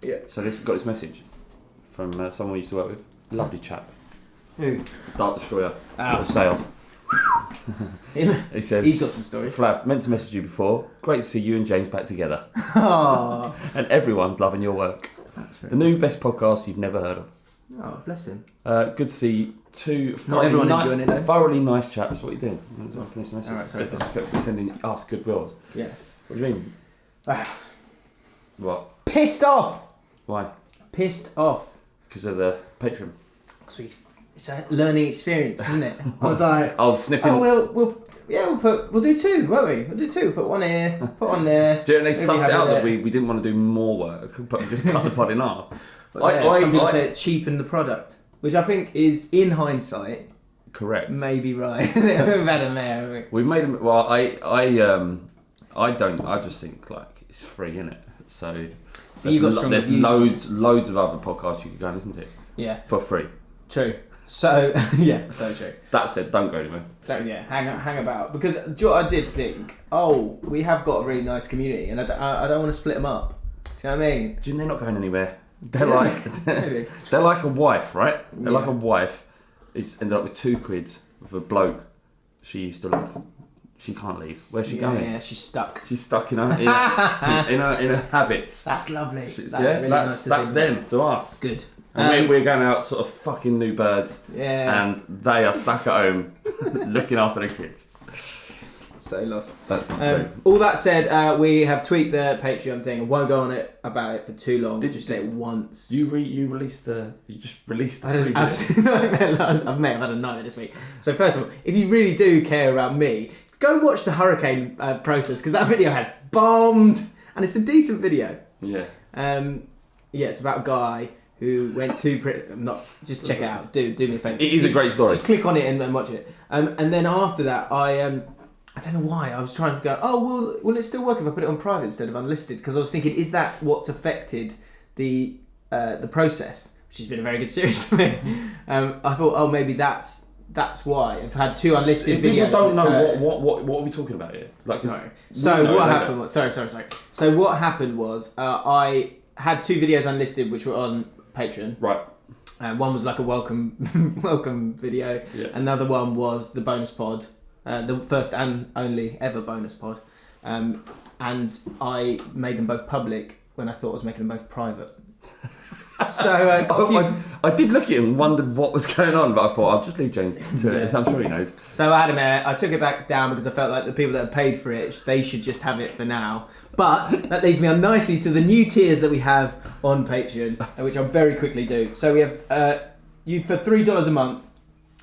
Yeah. So this got this message from someone we used to work with. Lovely chap. Who? Dart Destroyer. Of sales. He says, he's got some stories. Flav, meant to message you before. Great to see you and James back together. And everyone's loving your work. That's right. The new best podcast you've never heard of. Oh, bless him. Good to see two Not everyone enjoying it though. thoroughly nice chaps. What are you doing? I'll finish the message. Alright, sorry. Disrespectfully sending us good wills. Yeah. What do you mean? What? Pissed off. Why? Pissed off. Because of the Patreon. It's a learning experience, isn't it? I was like, I'll snip in. we'll do two, won't we? We'll do two. Put one here, put one there. Do you know, they sussed it out that we didn't want to do more work, but we just cut the pod in half. Some people say it cheapened the product, which I think is, in hindsight, correct. Maybe right. We've had a mayor, haven't we? We've made them. Well, I don't. I just think like it's free, innit? So you've got there's loads of other podcasts you could go and listen to. Yeah. For free. True. So yeah, so true. That said, don't go anywhere. Hang about, because do you know what I did think? Oh, we have got a really nice community, and I don't want to split them up. Do you know what I mean? Do you know they're not going anywhere? They're like they're like a wife, right? They're like a wife who's ended up with 2 kids with a bloke she used to love. She can't leave. Where's she going? Yeah, she's stuck. She's stuck in her habits. That's lovely. That's them to us. Good. And we're going out sort of fucking new birds. Yeah. And they are stuck at home looking after their kids. So lost. That's not true. All that said, we have tweaked the Patreon thing. I won't go on about it for too long. Did you say it once? You just released the I absolutely nightmare. I've had a nightmare this week. So first of all, if you really do care about me, go watch the hurricane process, because that video has bombed, and it's a decent video. Yeah. It's about a guy who went to just check it out. Do me a favour. It is a great story. Just click on it and watch it. And then after that, I don't know why I was trying to go. Oh, will it still work if I put it on private instead of unlisted? Because I was thinking, is that what's affected the process? Which has been a very good series for me. I thought, maybe that's why I've had 2 unlisted videos. People don't know what are we talking about here. What happened was So what happened was I had 2 videos unlisted which were on Patreon. Right. One was like a welcome video. Yeah. Another one was the bonus pod, the first and only ever bonus pod. And I made them both public when I thought I was making them both private. So I did look at him and wondered what was going on, but I thought I'll just leave James to it. I'm sure he knows. So I had him there. I took it back down because I felt like the people that have paid for it, they should just have it for now. But that leads me on nicely to the new tiers that we have on Patreon, which I'll very quickly do. So we have for $3 a month,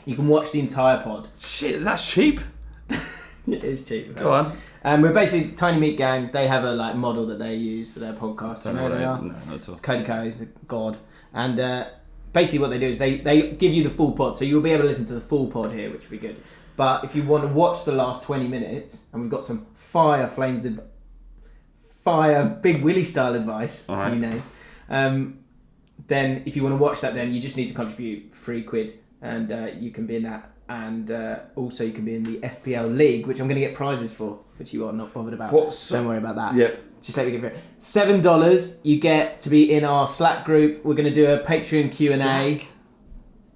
you can watch the entire pod. Shit, that's cheap. It is cheap. Go on. We're basically Tiny Meat Gang. They have a model that they use for their podcast. Do you know what they are? No, not at all. It's Cody Co's God. And basically what they do is they give you the full pod. So you'll be able to listen to the full pod here, which will be good. But if you want to watch the last 20 minutes, and we've got some fire Big Willie style advice, right. Then if you want to watch that, then you just need to contribute £3, and you can be in that. And also you can be in the FPL League, which I'm going to get prizes for, which you are not bothered about. Don't worry about that. Yep. Just let me give it $7. You get to be in our Slack group. We're going to do a Patreon Q&A. Slack?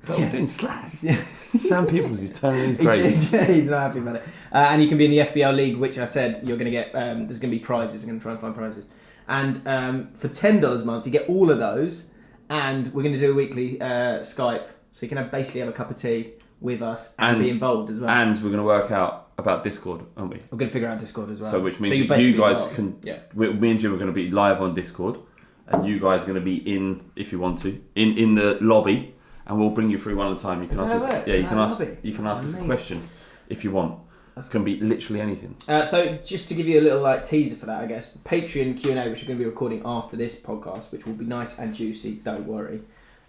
So we're doing Slack? Sam Peoples is turning his grade. He's not happy about it. And you can be in the FPL League, which I said you're going to get. There's going to be prizes. I'm going to try and find prizes. And for $10 a month, you get all of those. And we're going to do a weekly Skype, so you can basically have a cup of tea with us and be involved as well. And we're going to work out about Discord, aren't we? We're going to figure out Discord as well. So which means you guys can... Yeah. Me and Jim are going to be live on Discord, and you guys are going to be in, if you want to, in the lobby, and we'll bring you through one at a time. You can ask us. Yeah, you can ask us a question if you want. It's going to be literally anything. So just to give you a little teaser for that, I guess, Patreon Q&A, which we're going to be recording after this podcast, which will be nice and juicy, don't worry.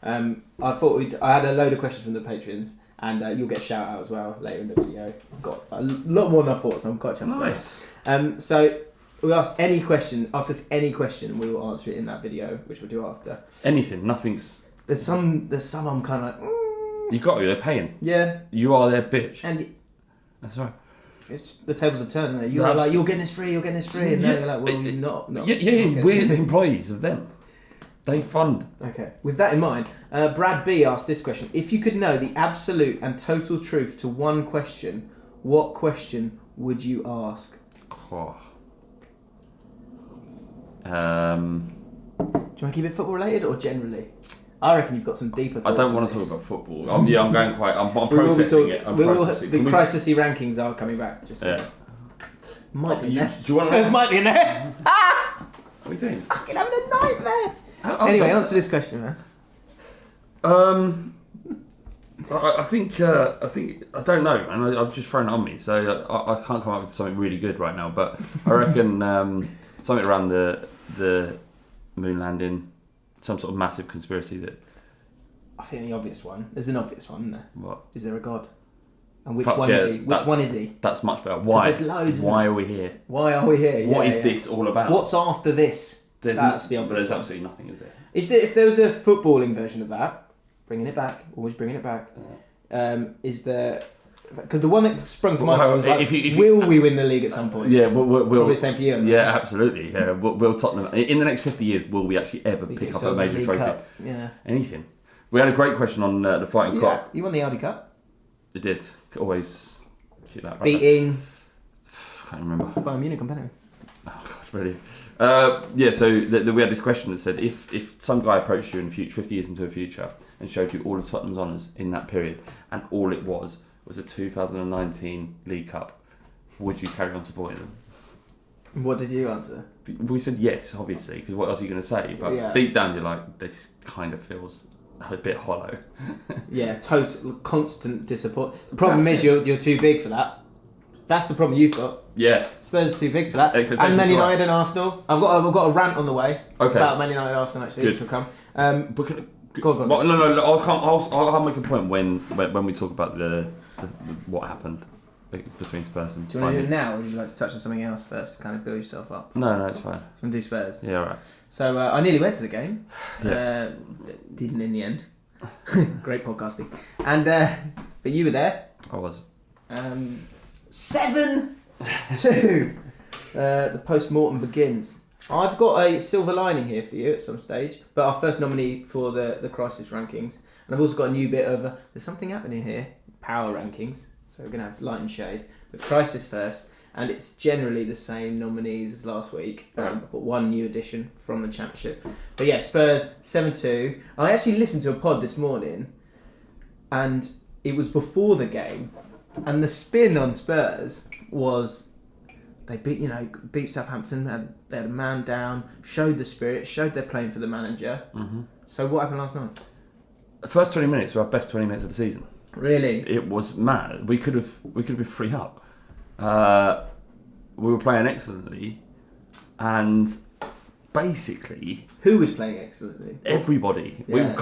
I had a load of questions from the Patreons, and you'll get a shout out as well later in the video. I've got a lot more than I thought, so I'm quite chuffed. Nice. So we ask us any question, and we will answer it in that video, which we'll do after. Anything, nothing's... There's some I'm kind of like... You got to, they're paying. Yeah. You are their bitch. And that's right. It's the tables have turned. You're like, you're getting this free, and they're like, well, you're not. Yeah, we're employees of them. They fund. Okay. With that in mind, Brad B asked this question. If you could know the absolute and total truth to one question, what question would you ask? Oh. Do you want to keep it football related or generally? I reckon you've got some deeper thoughts. I don't want to talk about football. I'm going quite. I'm processing it. The CRISISY rankings are coming back. Just yeah. Might be there. Do you want to? Might be in there. What are you doing? Fucking having a nightmare. Anyway, answer this question, man. I think I don't know, and I've just thrown it on me, so I can't come up with something really good right now. But I reckon something around the moon landing, some sort of massive conspiracy that. I think the obvious one. There's an obvious one, isn't there? What? Is there a god? And which one is he? Which one is he? That's much better. Why? There's loads. Why are we here? Why are we here? What is this all about? What's after this? That's the obvious one. There's absolutely nothing, is there? Is there? If there was a footballing version of that, bringing it back, always bringing it back. Is there? Because the one that sprung to mind was like, will we win the league at some point? Yeah, we'll probably the same for you. Yeah, absolutely. Yeah, will Tottenham in the next 50 years? Will we actually ever pick up a major trophy? Cup. Yeah, anything. We had a great question on the Fighting Cock. You won the Audi Cup. It did. Always keep that. Beating. I can't remember. Bayern Munich competitive. Oh God, really. So we had this question that said, if some guy approached you in the future, 50 years into the future, and showed you all of Tottenham's honours in that period, and all it was a 2019 League Cup, would you carry on supporting them? What did you answer? We said yes, obviously, because what else are you going to say? But deep down, you're like, this kind of feels a bit hollow. Yeah, total constant disappointment. The problem is you're too big for that. That's the problem you've got. Yeah, Spurs are too big for that. And Man United and Arsenal. I've got a rant on the way about Man United and Arsenal actually, which will come. Go on. No, I'll make a point when we talk about the what happened between Spurs and. Do you want to do it now, or would you like to touch on something else first to kind of build yourself up? No, it's fine. Do you want to do Spurs? Yeah, right. So I nearly went to the game. Yeah. Didn't in the end. Great podcasting. And but you were there. I was. 7-2. The post-mortem begins. I've got a silver lining here for you at some stage, but our first nominee for the Crisis rankings. And I've also got a new bit of, there's something happening here, power rankings. So we're going to have light and shade. But Crisis first, and it's generally the same nominees as last week, but one new addition from the Championship. But yeah, Spurs 7-2. I actually listened to a pod this morning, and it was before the game, and the spin on Spurs was they beat Southampton, they had a man down, showed the spirit, showed they're playing for the manager. Mm-hmm. So what happened last night? The first 20 minutes were our best 20 minutes of the season. Really? It was mad. We could have been 3-up. We were playing excellently, and basically, who was playing excellently? Everybody. Yeah, we were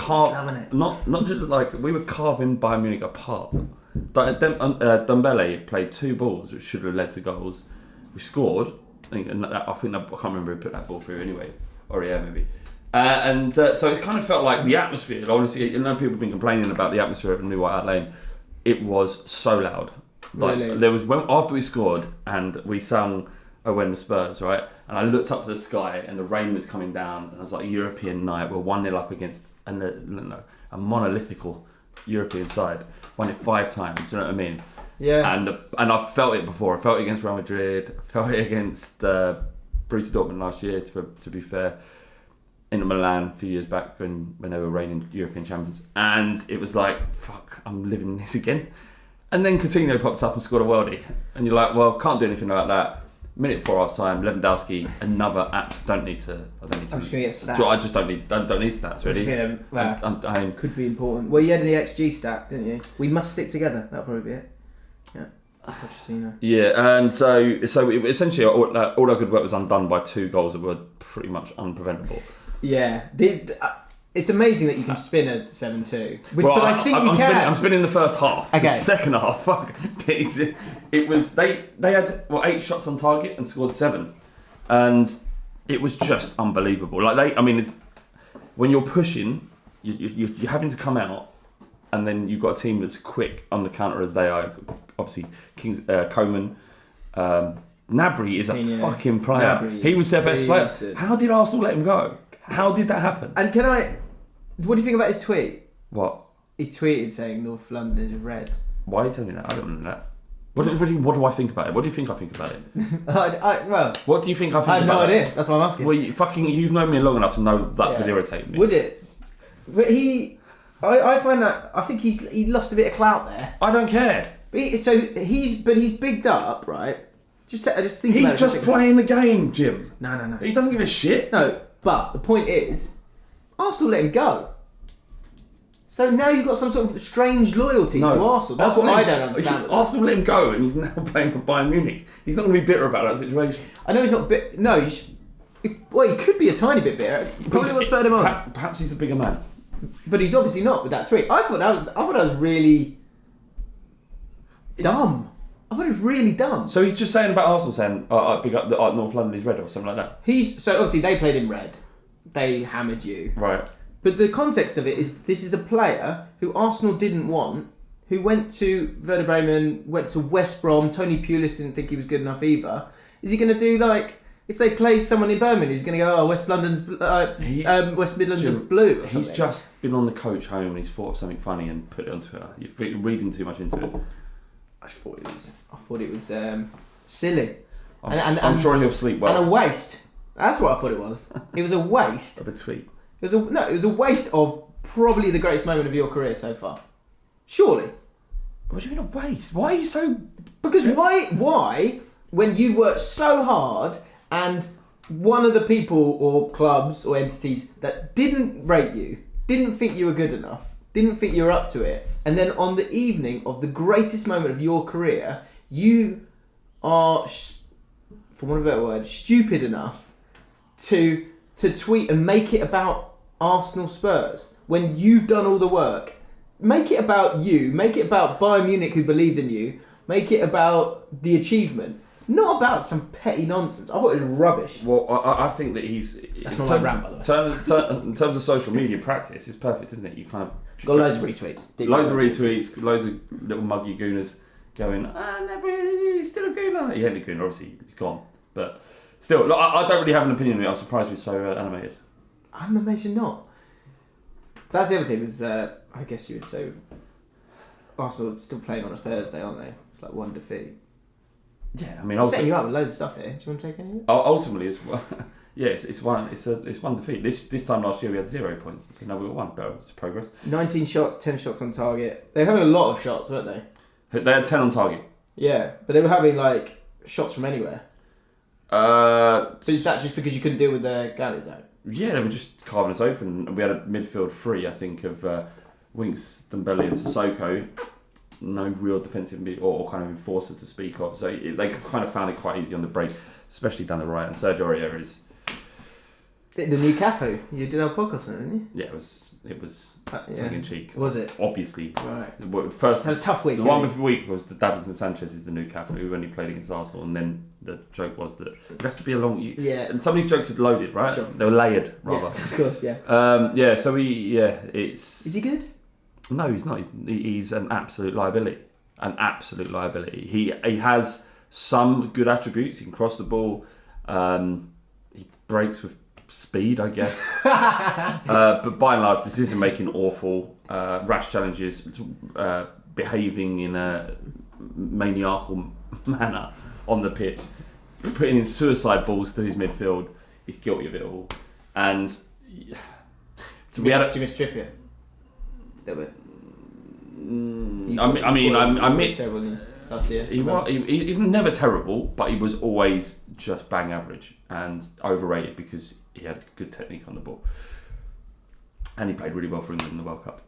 not just like we were carving Bayern Munich apart. Dembele played 2 balls which should have led to goals. We scored. I can't remember who put that ball through anyway. Or yeah, maybe. So it kind of felt like the atmosphere. Honestly, people have been complaining about the atmosphere at New White Hart Lane. It was so loud. Like, really? There was after we scored and we sung "Oh When the Spurs," right? And I looked up to the sky and the rain was coming down, and I was like, European night. We're 1-0 up against a monolithical European side. Won it 5 times. You know what I mean? Yeah. And I've felt it before. I felt it against Real Madrid. I felt it against Borussia Dortmund last year. To be fair. In Milan a few years back when they were reigning European champions, and it was like, fuck, I'm living this again. And then Coutinho pops up and scored a worldie, and you're like, well, can't do anything about that. Minute before half time, Lewandowski, another apps. Don't need to. I'm just gonna get stats. I just don't need stats really. Could be important. Well, you had the XG stat, didn't you? We must stick together. That'll probably be it. Yeah. Pochettino. Yeah, and so essentially all our good work was undone by 2 goals that were pretty much unpreventable. Yeah, it's amazing that you can spin a 7-2. But I think you can. I'm spinning the first half. Okay. The second half, fuck. It was they had 8 shots on target and scored 7, and it was just unbelievable. Like when you're pushing, you're having to come out, and then you've got a team that's quick on the counter as they are. Obviously, Coman. Gnabry is a fucking player. He was their best player. How did Arsenal let him go? How did that happen? And what do you think about his tweet? What? He tweeted saying North London is red. Why are you telling me that? I don't know that. What do I think about it? What do you think I think about it? Well, what do you think I think about it? I have no idea. That's why I'm asking. Well, you've known me long enough to know that could irritate me. Would it? But I find that, I think he lost a bit of clout there. I don't care. But he's bigged up, right? I just think he's about it. He's just playing the game, Jim. No. He doesn't give a shit. No, but the point is, Arsenal let him go. So now you've got some sort of strange loyalty to Arsenal. That's what I don't understand. Arsenal let him go, and he's now playing for Bayern Munich. He's not going to be bitter about that situation. I know he's not bitter. No, he could be a tiny bit bitter. Probably what spurred him on. Perhaps he's a bigger man. But he's obviously not with that tweet. I thought that was really dumb. I thought it was really dumb. So he's just saying about Arsenal, saying big up the North London is red or something like that. So obviously they played in red. They hammered you. Right. But the context of it is this is a player who Arsenal didn't want, who went to Werder Bremen, went to West Brom. Tony Pulis didn't think he was good enough either. Is he going to do if they play someone in Birmingham, he's going to go, West Midlands are blue or something? He's just been on the coach home and he's thought of something funny and put it on Twitter. You're reading too much into it. I thought it was silly. I'm sure he'll sleep well. And a waste. That's what I thought it was. It was a waste of a tweet. It was a waste of probably the greatest moment of your career so far. Surely. What do you mean a waste? Why are you so... Because why, when you've worked so hard and one of the people or clubs or entities that didn't rate you, didn't think you were good enough, didn't think you were up to it, and then on the evening of the greatest moment of your career, you are, for want of a better word, stupid enough to tweet and make it about Arsenal Spurs when you've done all the work. Make it about you. Make it about Bayern Munich who believed in you. Make it about the achievement. Not about some petty nonsense. I thought it was rubbish. Well, I think that That's not my rant, by the way. In terms of social media practice, it's perfect, isn't it? You kind of... Got loads of retweets. Loads of little muggy gooners going, he's still a gooner. He ain't a gooner, obviously. He's gone. But still, look, I don't really have an opinion on it. I'm surprised you're so animated. I'm amazed you're not. That's the other thing with, I guess you would say, Arsenal still playing on a Thursday, aren't they? It's like one defeat. Yeah, I mean, I'm setting you up with loads of stuff here. Do you want to take any of it? Ultimately, it's one defeat. This time last year we had 0 points, so now we got one. But it's progress. 19 shots, 10 shots on target. They were having a lot of shots, weren't they? They had 10 on target. Yeah, but they were having shots from anywhere. But is that just because you couldn't deal with their galleys out? Yeah, they were just carving us open. We had a midfield three, I think, of Winks, Dembele and Sissoko. No real defensive or kind of enforcer to speak of. So they kind of found it quite easy on the break, especially down the right. And Sergio Aurier is... The new Cafu. You did our podcast on it, didn't you? Yeah, it was tongue in cheek. Was it? Obviously. Right. First, had a tough week. The one before the week was that Davinson Sanchez is the new Cafu when he played against Arsenal, and then the joke was that it has to be a long... And some of these jokes are loaded, right? Sure. They were layered, rather. Yes, of course, yeah. So it's... Is he good? No, he's not. He's an absolute liability. An absolute liability. He has some good attributes. He can cross the ball. He breaks with speed, I guess. But by and large, decision making awful. Rash challenges. Behaving in a maniacal manner on the pitch. Putting in suicide balls to his midfield. He's guilty of it all. And do you miss Trippier? A little bit. I missed terrible last year. He was never terrible, but he was always just bang average and overrated because he had good technique on the ball, and he played really well for England in the World Cup.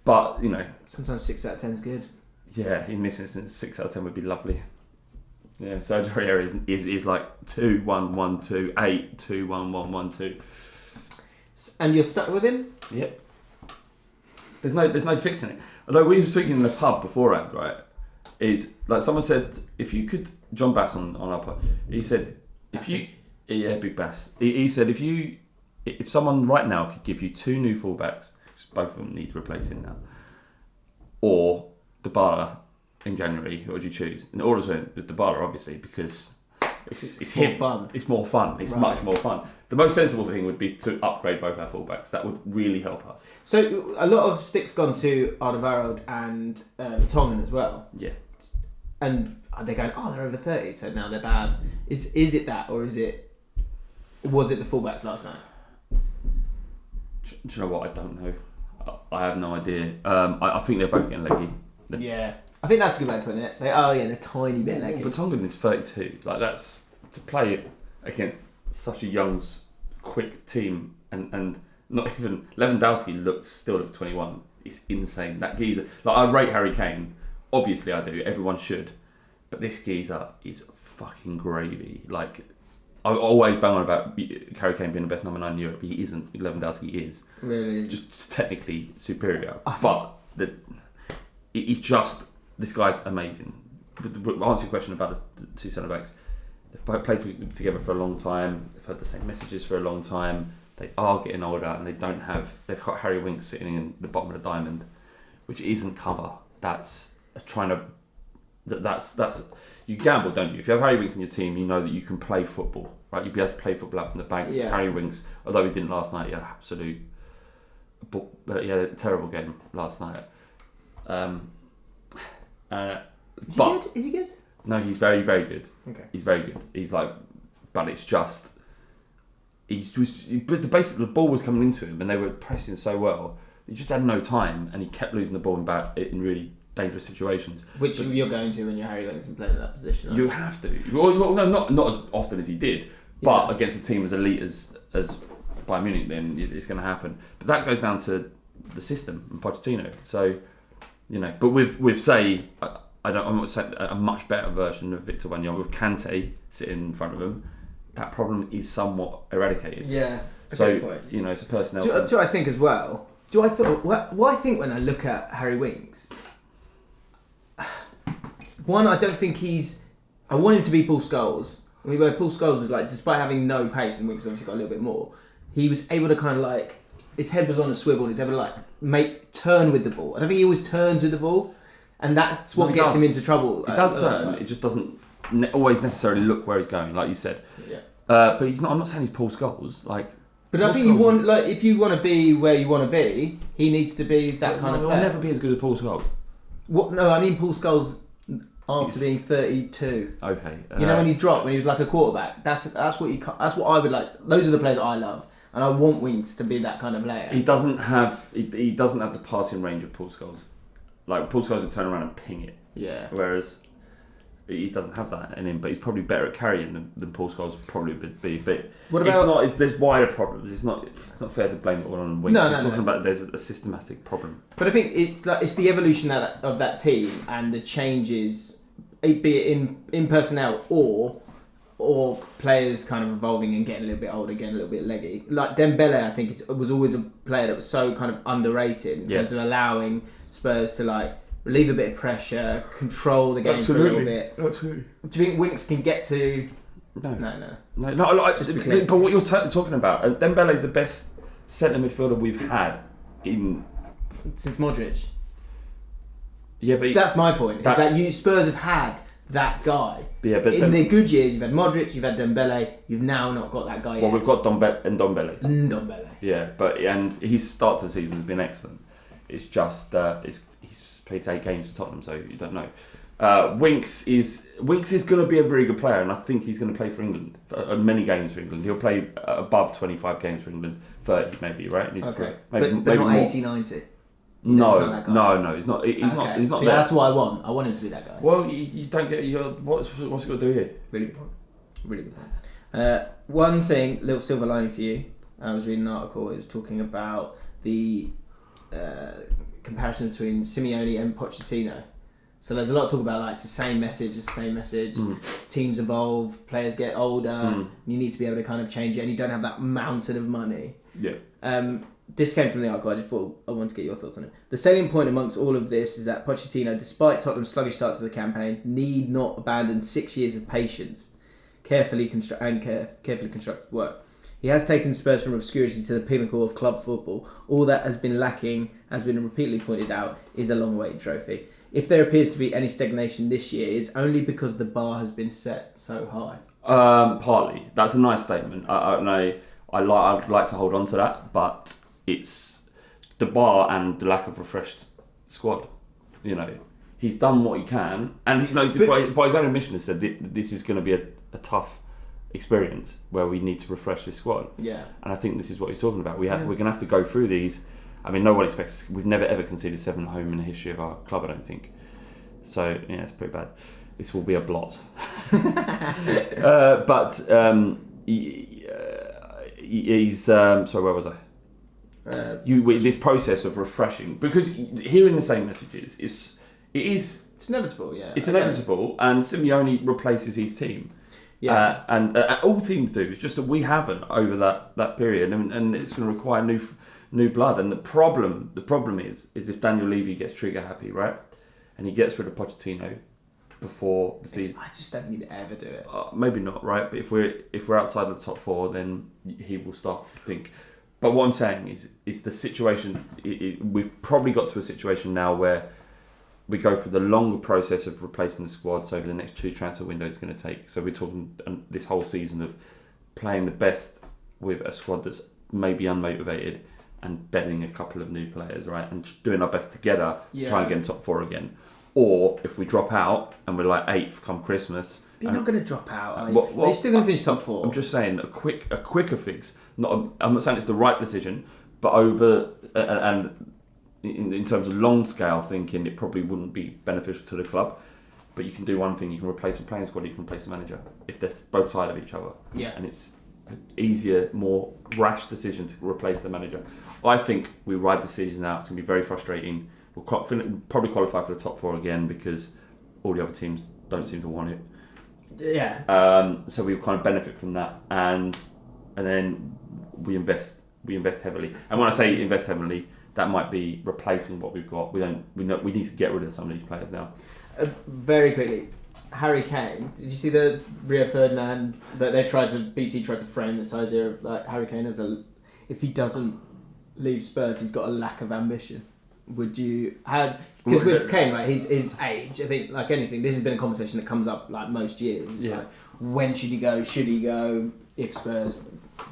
But sometimes 6 out of 10 is good. Yeah, in this instance, 6 out of 10 would be lovely. Yeah, so Sergio Aurier is like 2-1-1-2, 8-2-1-1-1-2. And you're stuck with him? Yep. There's no fixing it. Although we were speaking in the pub beforehand, right? Is like someone said, if you could, John Bass on our pub, he said, Big Bass. He said, if someone right now could give you 2 new fullbacks, both of them need replacing now, or Dybala in January, who would you choose? And all of us went with Dybala, obviously, because It's more fun. It's more fun. It's much more fun. The most sensible thing would be to upgrade both our fullbacks. That would really help us. So a lot of sticks gone to Alderweireld and Tongan as well. Yeah. And they're going, they're over 30, so now they're bad. Is it that, or was it the fullbacks last night? Do you know what? I don't know. I have no idea. I think they're both getting leggy. Yeah. I think that's a good way of putting it. They're a tiny bit leggy. But Tongan is 32. Like, that's... To play against such a young, quick team, and not even... Lewandowski still looks 21. It's insane. That geezer... Like, I rate Harry Kane. Obviously I do. Everyone should. But this geezer is fucking gravy. Like... I always bang on about Harry Kane being the best number 9 in Europe. He isn't. Lewandowski is. Really? Just technically superior. He's just... This guy's amazing. But answer your question about the two centre-backs. They've played together for a long time. They've had the same messages for a long time. They are getting older, and they've got Harry Winks sitting in the bottom of the diamond, which isn't cover. That's you gamble, don't you? If you have Harry Winks in your team, you know that you can play football, right? You'd be able to play football out from the bank. Yeah. Harry Winks, although he didn't last night, he had a terrible game last night. Is he good? Is he good? No, he's very, very good. Okay. He's very good. He's like, but it's just, but the ball was coming into him and they were pressing so well. He just had no time and he kept losing the ball in really dangerous situations. Which you're going to when you're Harry Winks and playing in that position. You have to. Well, no, not as often as he did, but against a team as elite as Bayern Munich, then it's going to happen. But that goes down to the system and Pochettino. So, but with say. I'm not saying a much better version of Victor Wanyama with Kante sitting in front of him. That problem is somewhat eradicated. Yeah. So point. It's a personnel. Do I think as well? What I think when I look at Harry Winks? One, I don't think I want him to be Paul Scholes. Paul Scholes was like, despite having no pace, and Winks obviously got a little bit more, he was able to kind of like, his head was on a swivel. And he was able to like turn with the ball. I don't think he always turns with the ball. And that's what gets him into trouble. He does turn. It just doesn't always necessarily look where he's going, like you said. Yeah. But he's not. I'm not saying he's Paul Scholes. Like. But Paul I think if you want to be where you want to be, he needs to be that kind of player. He'll never be as good as Paul Scholes. What? No, I mean Paul Scholes after being 32. Okay. When he dropped, when he was like a quarterback. That's what I would like. Those are the players I love. And I want Winks to be that kind of player. He doesn't have the passing range of Paul Scholes. Like, Paul Scholes would turn around and ping it. Yeah. Whereas he doesn't have that in him, but he's probably better at carrying than Paul Scholes would probably be. But there's wider problems. It's not fair to blame it all on Winks. We're talking about there's a systematic problem. But I think it's the evolution of that team and the changes, be it in personnel or players kind of evolving and getting a little bit older, getting a little bit leggy. Like Dembele, I think was always a player that was so kind of underrated in terms of allowing Spurs to like relieve a bit of pressure, control the game for a little bit. Absolutely. Do you think Winks can get to? No. But what you're talking about, Dembele is the best centre midfielder we've had since Modric. Yeah, but that's my point. Is that Spurs have had that guy. Yeah, but in the good years, you've had Modric, you've had Dembele. You've now not got that guy. Well, we've got Ndombele. Ndombele. Yeah, and his start to the season has been excellent. It's just he's played 8 games for Tottenham, so you don't know. Winks is going to be a very good player, and I think he's going to play for England many games for England. He'll play above 25 games for England, 30 maybe, right? And okay, but not 80, 90. No, he's not. He's not. See, there. That's what I want. I want him to be that guy. Well, you don't get. What's he got to do here? Really good point. Really good point. One thing, little silver lining for you. I was reading an article. It was talking about the comparison between Simeone and Pochettino. So there's a lot of talk about like it's the same message. Teams evolve, players get older. You need to be able to kind of change it, and you don't have that mountain of money. Yeah. This came from the article. I just thought I wanted to get your thoughts on it. The salient point amongst all of this is that Pochettino, despite Tottenham's sluggish start to the campaign, need not abandon 6 years of patience, carefully constructed work. He has taken Spurs from obscurity to the pinnacle of club football. All that has been lacking, has been repeatedly pointed out, is a long-awaited trophy. If there appears to be any stagnation this year, it's only because the bar has been set so high. Partly. That's a nice statement. I know. I'd like to hold on to that, but it's the bar and the lack of refreshed squad. He's done what he can, and by his own admission, has said this is going to be a tough experience where we need to refresh this squad. Yeah, and I think this is what he's talking about. We're going to have to go through these. I mean, no one expects. We've never ever conceded 7 at home in the history of our club, I don't think. So it's pretty bad. This will be a blot. He's sorry, where was I? This process of refreshing, because hearing the same messages it's inevitable. Yeah, it's inevitable, and Simeone replaces his team. Yeah, and all teams do. It's just that we haven't over that period, and it's going to require new blood. And the problem is if Daniel Levy gets trigger happy, right, and he gets rid of Pochettino before the season. I just don't think he'd ever do it. Maybe not, right? But if we're outside the top 4, then he will start to think. But what I'm saying is the situation. We've probably got to a situation now where we go through the longer process of replacing the squads over the next 2 transfer windows is going to take. So we're talking this whole season of playing the best with a squad that's maybe unmotivated and bedding a couple of new players, right? And doing our best together to try and get in top 4 again. Or if we drop out and we're like 8th come Christmas. But you're not going to drop out, are you? You're still going to finish top 4. I'm just saying a quicker fix. I'm not saying it's the right decision, but over and in terms of long scale thinking, it probably wouldn't be beneficial to the club. But you can do one thing: you can replace the playing squad, you can replace the manager if they're both tired of each other. Yeah, and it's an easier, more rash decision to replace the manager. I think we ride the season out. It's going to be very frustrating. We'll probably qualify for the top 4 again because all the other teams don't seem to want it. Yeah. So we kind of benefit from that, and then we invest heavily. And when I say invest heavily, that might be replacing what we've got. We need to get rid of some of these players now. Very quickly, Harry Kane. Did you see the Rio Ferdinand that BT tried to frame this idea of like Harry Kane as if he doesn't leave Spurs, he's got a lack of ambition. Would you because with Kane, right, his age, I think like anything, this has been a conversation that comes up like most years. Yeah. Like, when should he go? Should he go? If Spurs,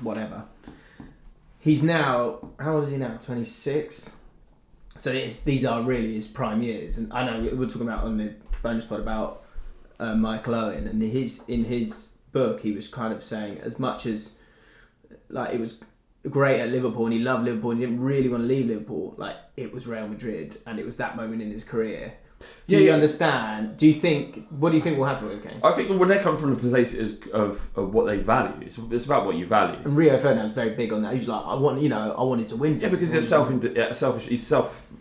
whatever. He's now, how old is he now? 26. So these are really his prime years, and I know we're talking about on the bonus pod about Michael Owen, and in his book he was kind of saying as much as like it was great at Liverpool and he loved Liverpool and he didn't really want to leave Liverpool, like it was Real Madrid and it was that moment in his career. Do you understand? What do you think will happen with Kane? I think when they come from the place of what they value, it's about what you value. And Rio Ferdinand's very big on that. He's like, I wanted to win. Yeah, because he's selfish.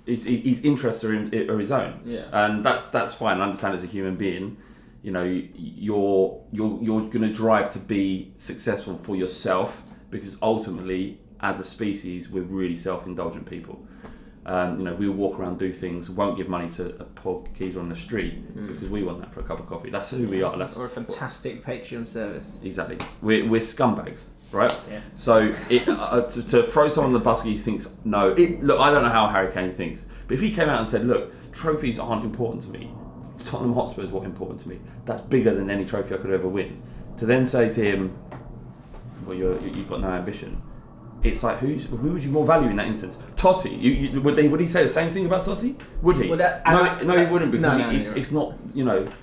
He's interested in his own. Yeah, and that's fine. I understand as a human being, you're going to drive to be successful for yourself because ultimately, as a species, we're really self-indulgent people. We'll walk around, do things, won't give money to a poor geezer on the street because we want that for a cup of coffee. That's who we are. Or a fantastic Patreon service. Exactly. We're scumbags, right? Yeah. So to throw someone on the bus who thinks, look, I don't know how Harry Kane thinks, but if he came out and said, look, trophies aren't important to me, Tottenham Hotspur is what's important to me, that's bigger than any trophy I could ever win, to then say to him, well, you've got no ambition. It's like who would you more value in that instance? Totti, would he say the same thing about Totti? Would he? No, he wouldn't because it's not.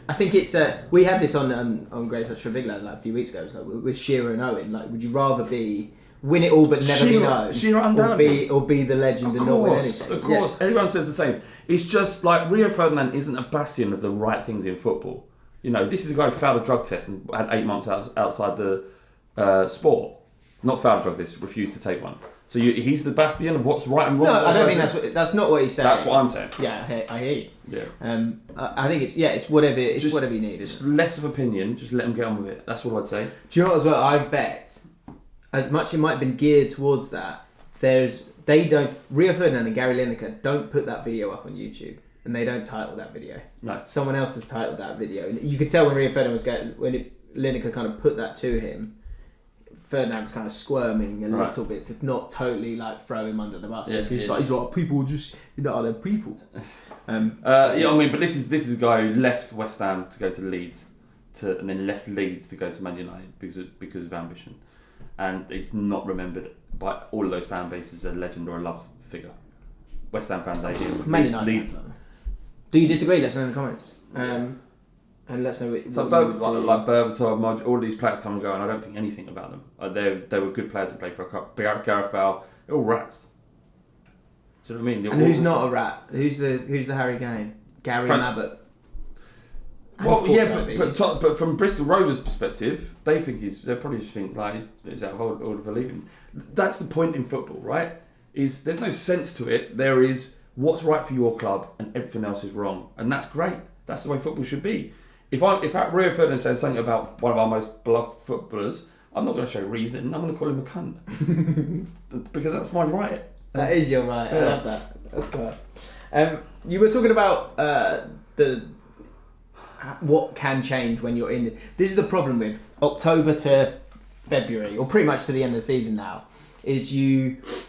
I think it's we had this on Great Touch for a Big Lad like a few weeks ago. So with Shearer and Owen, like, would you rather win it all but never be known, or be the legend and not win anything? Of course, everyone says the same. It's just like Rio Ferdinand isn't a bastion of the right things in football. This is a guy who failed a drug test and had 8 months outside the sport. Not found a drug test, refused to take one. So he's the bastion of what's right and wrong. No, I don't think that's not what he's saying. That's what I'm saying. Yeah, I hear you. Yeah. I think it's whatever whatever you need. Just less of opinion. Just let them get on with it. That's what I'd say. Do you know what as well? I bet as much it might have been geared towards that. Rio Ferdinand and Gary Lineker don't put that video up on YouTube, and they don't title that video. No. Someone else has titled that video, and you could tell when Rio Ferdinand Lineker kind of put that to him. Ferdinand's kind of squirming a little bit to not totally like throw him under the bus. He's like people just they're people. But this is a guy who left West Ham to go to Leeds and then left Leeds to go to Man United because of ambition, and he's not remembered by all of those fan bases as a legend or a loved figure. West Ham fans, Man United Leeds. Do you disagree? Let us know in the comments. And let us know what like Berbatov, all these players come and go, and I don't think anything about them. They were good players that played for a club. Gareth Bale, they're all rats. Do you know what I mean? And who's not a rat? Who's the Harry Kane? Gary Mabbott. Well, yeah, but from Bristol Rovers' perspective, they probably just think like he's out of order for leaving. That's the point in football, right? Is there's no sense to it. There is what's right for your club, and everything else is wrong, and that's great. That's the way football should be. If Rio Ferdinand says something about one of our most beloved footballers, I'm not going to show reason. I'm going to call him a cunt because that's my right. That is your right. Yeah. I love that. That's good. You were talking about what can change when you're in. This is the problem with October to February, or pretty much to the end of the season now.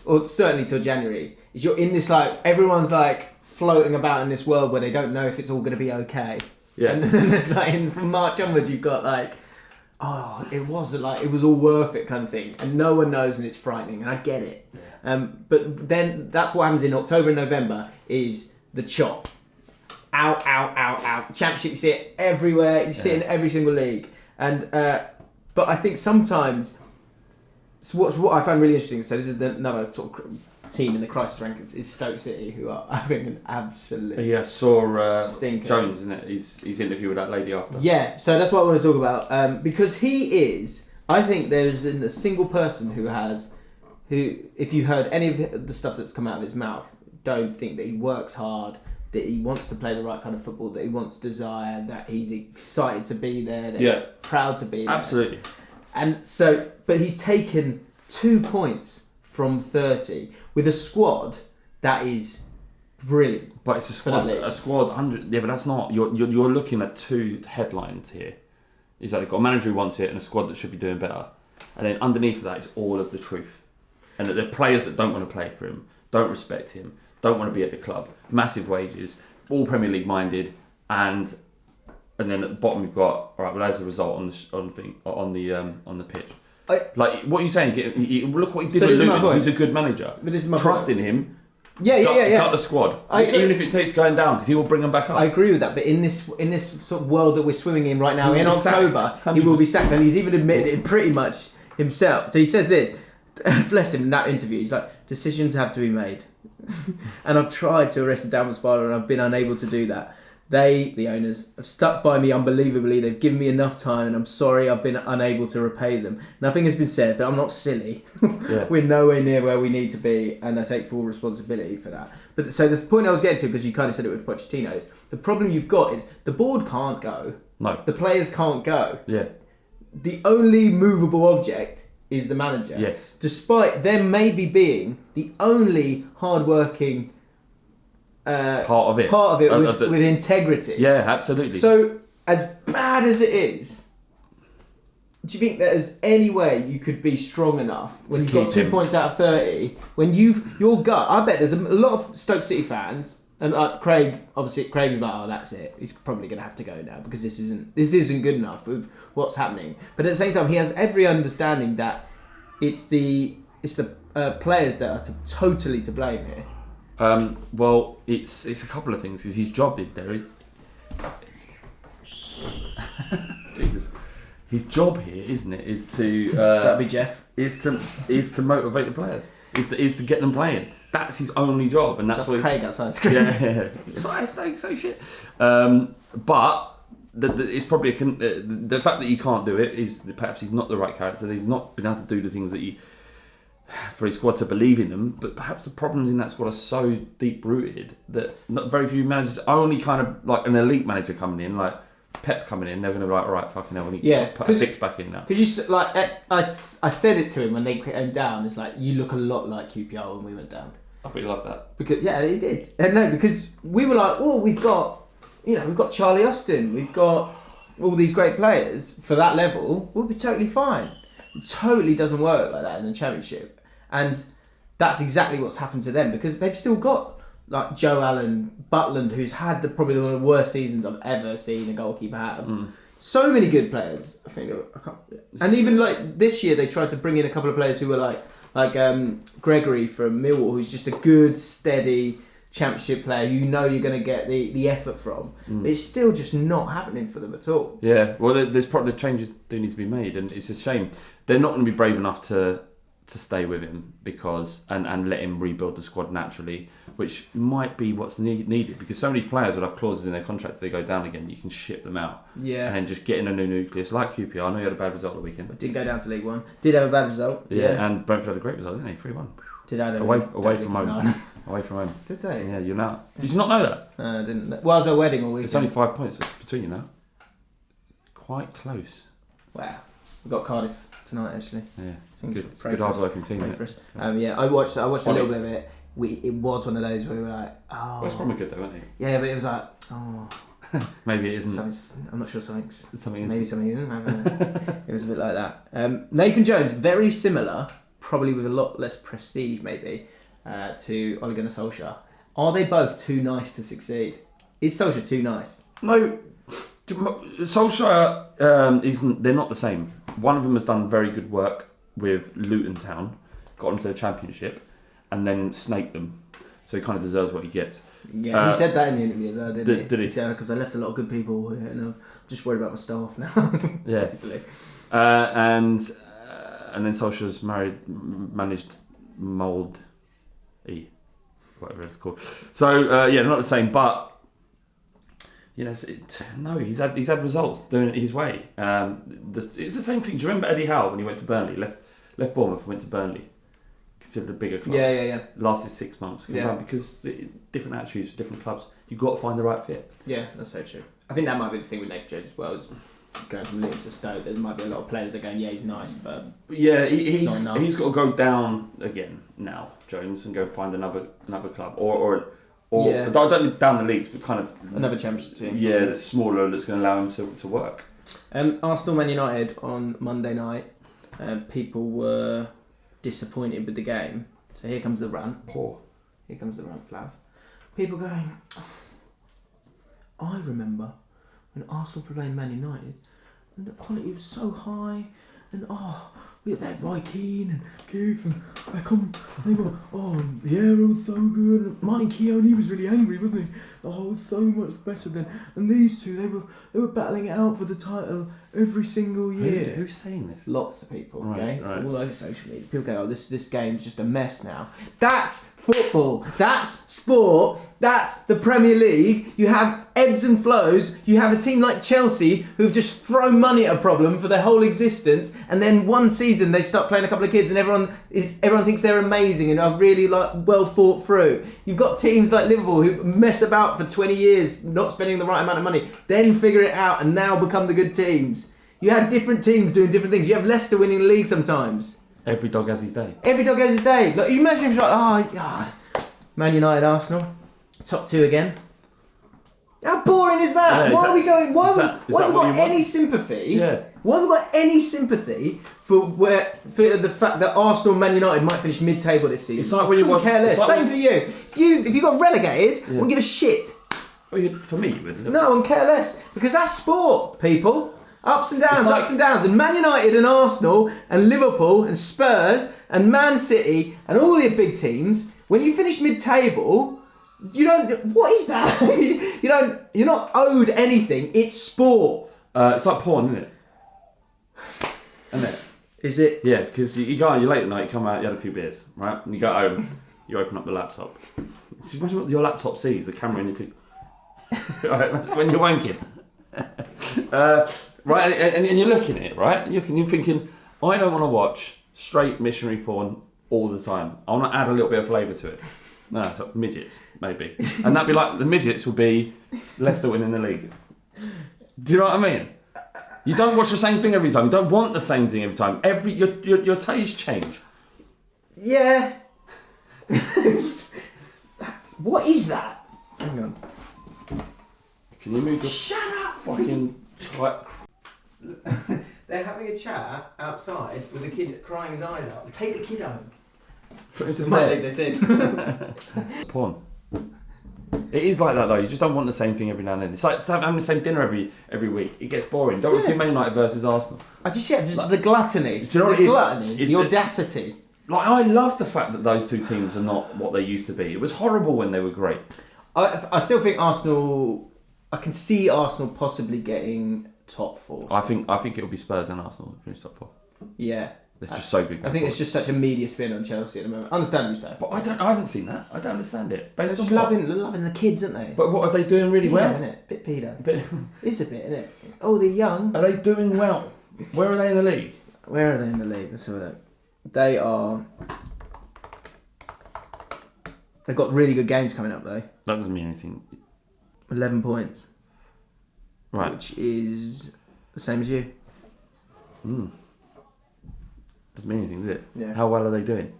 Or certainly till January, is you're in this like everyone's like floating about in this world where they don't know if it's all going to be okay. Yeah. And then there's like from March onwards you've got like, oh, it was all worth it kind of thing, and no one knows, and it's frightening, and I get it. Yeah. But then that's what happens in October and November is the chop. Out. Championship, you see it everywhere. You see it in every single league. And but I think sometimes. So what I found really interesting. So this is another sort of team in the crisis rankings is Stoke City, who are having an absolute stinker. Jones, isn't it? He's interviewed with that lady after. Yeah, so that's what I want to talk about because he is. I think there isn't a single person who, if you heard any of the stuff that's come out of his mouth, don't think that he works hard, that he wants to play the right kind of football, that he wants desire, that he's excited to be there, that he's proud to be there. Absolutely. And so, but he's taken 2 points from 30 with a squad that is brilliant. But it's a squad 100. Yeah, but that's not. You're looking at two headlines here. It's like they've got a manager who wants it and a squad that should be doing better. And then underneath that is all of the truth. And that the players that don't want to play for him, don't respect him, don't want to be at the club, massive wages, all Premier League minded, and then at the bottom you've got all right. Well, as a result on the pitch, like what are you saying? Look what he did with Luton. He's a good manager. But this is my trust in him. Yeah. Got the squad, even if it takes going down, because he will bring them back up. I agree with that. But in this sort of world that we're swimming in right now, in October, he will be sacked, and he's even admitted it pretty much himself. So he says this. Bless him, in that interview, he's like, decisions have to be made. And I've tried to arrest the downward spiral and I've been unable to do that. They, the owners, have stuck by me unbelievably. They've given me enough time and I'm sorry I've been unable to repay them. Nothing has been said, but I'm not silly. Yeah. We're nowhere near where we need to be and I take full responsibility for that. But so the point I was getting to, because you kind of said it with Pochettino, is the problem you've got is the board can't go. No. The players can't go. Yeah. The only movable object is the manager. Yes. Despite them maybe being the only hard-working part of it with integrity. Yeah, absolutely. So, as bad as it is, do you think there's any way you could be strong enough when you've got 2 points out of 30? When your gut, I bet there's a lot of Stoke City fans. And Craig is like, oh, that's it. He's probably going to have to go now because this isn't good enough with what's happening. But at the same time, he has every understanding that it's the players that are totally to blame here. Well, it's a couple of things. Because his job is there. Jesus, his job here, isn't it? Is to that'd be Jeff. Is to motivate the players. Is to get them playing. That's his only job, and that's Craig outside the screen. Yeah. So shit. But it's probably the fact that he can't do it is perhaps he's not the right character. He's not been able to do the things that for his squad to believe in them. But perhaps the problems in that squad are so deep rooted that not very few managers, only kind of like an elite manager coming in, like Pep coming in, they're going to be like, all right, fucking hell, we need to put a six back in now. Because you like, I said it to him when they came down. It's like, you look a lot like QPR when we went down. I bet you love that. Because he did. And no, because we were like, oh, we've got Charlie Austin, we've got all these great players for that level. We'll be totally fine. It totally doesn't work like that in the Championship, and that's exactly what's happened to them because they've still got like Joe Allen, Butland, who's had probably one of the worst seasons I've ever seen a goalkeeper have. So many good players. I think, and even like this year, they tried to bring in a couple of players who were like Gregory from Millwall, who's just a good, steady Championship player. You know you're going to get the effort from. It's still just not happening for them at all. Yeah, well, there's probably changes do need to be made, and it's a shame they're not going to be brave enough to stay with him because and let him rebuild the squad naturally, which might be what's needed because so many players would have clauses in their contract if they go down again. You can ship them out, and just get in a new nucleus like QPR. I know you had a bad result the weekend. I didn't go down to League One. Did have a bad result. Yeah, and Brentford had a great result, didn't they? 3-1. Did I? Away from home. Away from home. Did they? Yeah, you're now. Did you not know that? I didn't. Well, I was at a wedding all weekend. It's only 5 points between you now. Quite close. Wow. We've got Cardiff tonight, actually. Yeah. Good hard working team. Yeah, I watched a little bit of it. It was one of those where we were like, oh. West Brom were good though, weren't they? Yeah, but it was like, oh. Maybe it isn't. I'm not sure something isn't. Something isn't. It was a bit like that. Nathan Jones, very similar, probably with a lot less prestige maybe, to Ole Gunnar Solskjaer. Are they both too nice to succeed? Is Solskjaer too nice? No. Solskjaer isn't. They're not the same. One of them has done very good work with Luton Town, got them to the Championship, and then snaked them. So he kind of deserves what he gets. Yeah, he said that in the interview as well, didn't he? Did he? He said, because I left a lot of good people here, and I'm just worried about my staff now. Yeah. Basically. And then Solskjaer's managed Mould E, whatever it's called. So they're not the same, but he's had results doing it his way. It's the same thing. Do you remember Eddie Howe when he went to Burnley, left Bournemouth and went to Burnley? Considered the bigger club. Yeah. Lasted 6 months. Because different attitudes for different clubs. You've got to find the right fit. Yeah, that's so true. I think that might be the thing with Nathan Jones as well. Is going from Luton to Stoke, there might be a lot of players that are going, yeah, he's nice, but yeah, he's got to go down again now, Jones, and go find another club or I don't think down the leagues, but kind of another Championship team. Yeah, that's smaller, that's going to allow him to work. Arsenal Man United on Monday night. People were disappointed with the game. So here comes the rant. Here comes the rant, Flav. People going, I remember when Arsenal were playing Man United and the quality was so high and we had Roy Keane and Giggs and Beckham. They were, Vieira was so good. And Mike Keown, he was really angry, wasn't he? It was so much better then. And these two, they were battling it out for the title every single year. Who's saying this? Lots of people, okay? Right. It's all over social media. People go, this game's just a mess now. That's football. That's sport. That's the Premier League. You have ebbs and flows. You have a team like Chelsea who've just thrown money at a problem for their whole existence, and then one season they start playing a couple of kids and everyone thinks they're amazing and are really well thought through. You've got teams like Liverpool who mess about for 20 years not spending the right amount of money, then figure it out and now become the good teams. You have different teams doing different things. You have Leicester winning the league sometimes. Every dog has his day. Like, you imagine if you're like, oh God, Man United, Arsenal, top two again. How boring is that? Yeah, why are we going? Why have we got any want? Sympathy? Yeah. Why have we got any sympathy for the fact that Arsenal and Man United might finish mid-table this season? It's like when you watch. Same for you. If you got relegated, I wouldn't give a shit. Well, for me, you would. No, I wouldn't care less because that's sport, people. Ups and downs, and Man United and Arsenal and Liverpool and Spurs and Man City and all the big teams. When you finish mid-table, you don't. What is that? you don't. You're not owed anything. It's sport. It's like porn, isn't it? Isn't it? Is it? Yeah, because you go out, you're late at night, you come out, you had a few beers, right? And you go home, you open up the laptop. Just imagine what your laptop sees, the camera in your feet. Right, when you're wanking. Right, and you're looking at it, right? And you're thinking, I don't want to watch straight missionary porn all the time. I want to add a little bit of flavour to it. No, so midgets, maybe. And that'd be like, the midgets would be Leicester winning the league. Do you know what I mean? You don't watch the same thing every time. You don't want the same thing every time. Your taste change. Yeah. What is that? Hang on. Can you move your Shut up! Fucking tight. They're having a chat outside with a kid crying his eyes out. Take the kid home. Put him to Might bed. leave this in. Porn. It is like that though. You just don't want the same thing every now and then. It's like having the same dinner every week. It gets boring. Don't want to see Man United versus Arsenal. The gluttony. Do you know what the it is? gluttony, the audacity. Like, I love the fact that those two teams are not what they used to be. It was horrible when they were great. I still think Arsenal. I can see Arsenal possibly getting top 4. I think it'll be Spurs and Arsenal finish top 4. Yeah. It's just so good. I think it's just such a media spin on Chelsea at the moment. Understandably so. But I haven't seen that. I don't understand it. They're just loving the kids, aren't they? But what are they doing really well? Isn't it? Bit pedo. It's a bit, isn't it? Oh, they're young. Are they doing well? Where are they in the league? Where are they in the league? Let's have a look. They are. They've got really good games coming up though. That doesn't mean anything. 11 points. Right. Which is the same as you. Doesn't mean anything, does it? Yeah. How well are they doing?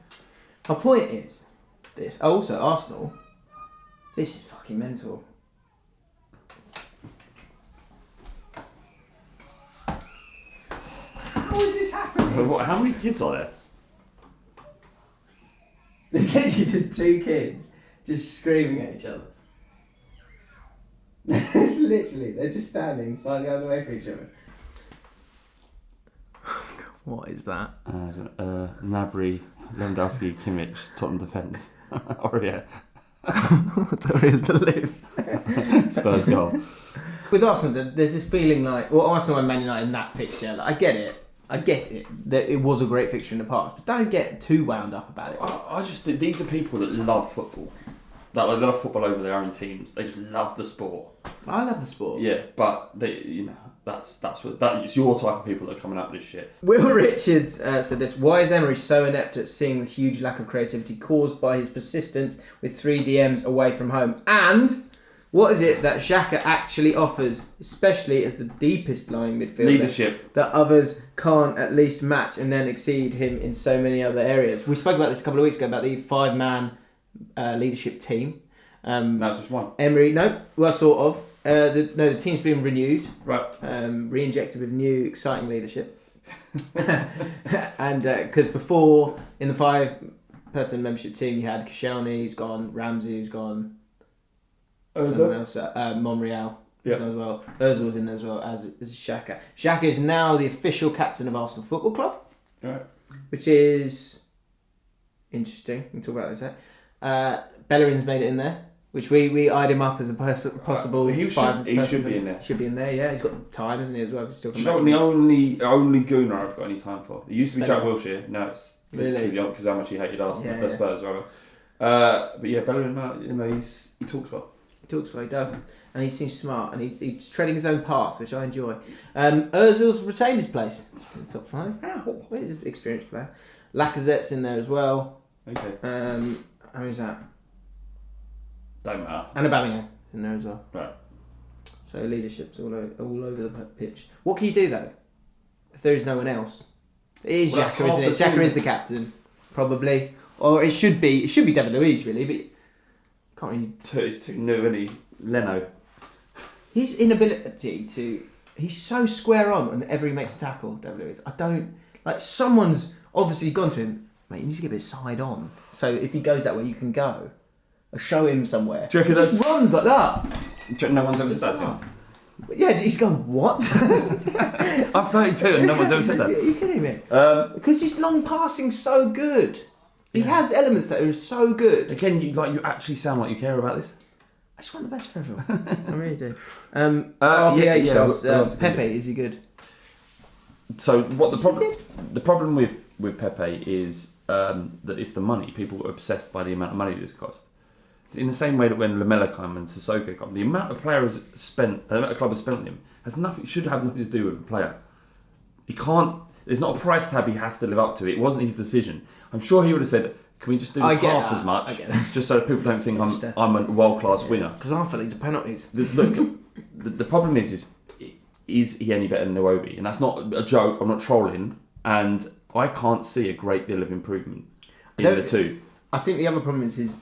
My point is this. Oh, also, Arsenal. This is fucking mental. How is this happening? How many kids are there? There's literally just 2 kids just screaming at each other. Literally, they're just standing 5 yards away from each other. What is that? Gnabry, Lewandowski, Kimmich, Tottenham defence. Aurier. Aurier's to live. Spurs goal. With Arsenal, there's this feeling like, well, Arsenal and Man United in that fixture, like, I get it that it was a great fixture in the past, but don't get too wound up about it. I just think these are people that love football. That they love football over their own teams. They just love the sport. I love the sport. Yeah, but it's your type of people that are coming up with this shit. Will Richards said this: why is Emery so inept at seeing the huge lack of creativity caused by his persistence with 3 DMs away from home? And what is it that Xhaka actually offers, especially as the deepest lying midfielder, leadership, that others can't at least match and then exceed him in so many other areas? We spoke about this a couple of weeks ago about the 5-man leadership team. That's just one. Emery, sort of. The team's been renewed. Right. Re-injected with new, exciting leadership. And because before, in the 5-person membership team, you had Koscielny's gone, Ramsey's gone, someone else, Monreal was gone as well. Ozil was in as well as Xhaka. Xhaka is now the official captain of Arsenal Football Club. Right. Which is interesting. We can talk about that in a sec. Bellerin's made it in there, which we eyed him up as a possible. He should be in there. Should be in there, yeah. He's got time, hasn't he, as well? Do you know what the only gooner I've got any time for? It used to be Jack Wilshere. Now it's because how much he hated Arsenal. Yeah, Spurs, right? But yeah, Bellerin, he talks well. He talks well, he does. And he seems smart, and he's treading his own path, which I enjoy. Ozil's retained his place in the top 5. Oh, he's an experienced player. Lacazette's in there as well. Okay. Who's that? Don't matter. And Aubameyang in there as well. Right. So leadership's all over the pitch. What can you do though if there is no one else? It is Xhaka, isn't it? Xhaka is the captain, probably, or it should be David Luiz really, but can't really. It's too new, isn't he? Leno. His inability to. He's so square on whenever he makes a tackle, David Luiz. I don't like. Someone's obviously gone to him. Mate, you need to get a bit side on. So if he goes that way, you can go. Or show him somewhere. Do you reckon he just runs like that? No one's ever said that to him? Yeah, he's gone, what? I'm 32 and no one's ever said that. Are you kidding me? Because his long passing's so good. He has elements that are so good. Again, you actually sound like you care about this. I just want the best for everyone. I really do. RPH Pepe, is he good? So what the problem with Pepe is that it's the money. People are obsessed by the amount of money this cost. It's in the same way that when Lamela came and Sissoko came, the amount of players spent, the amount of club has spent on him should have nothing to do with the player. He can't. There's not a price tab he has to live up to. It wasn't his decision. I'm sure he would have said, "Can we just do this half as much, just so that people don't think I'm a world class winner?" Because half of these are penalties. Look, the problem is he any better than Iwobi? And that's not a joke. I'm not trolling. And I can't see a great deal of improvement in the two. I think the other problem is his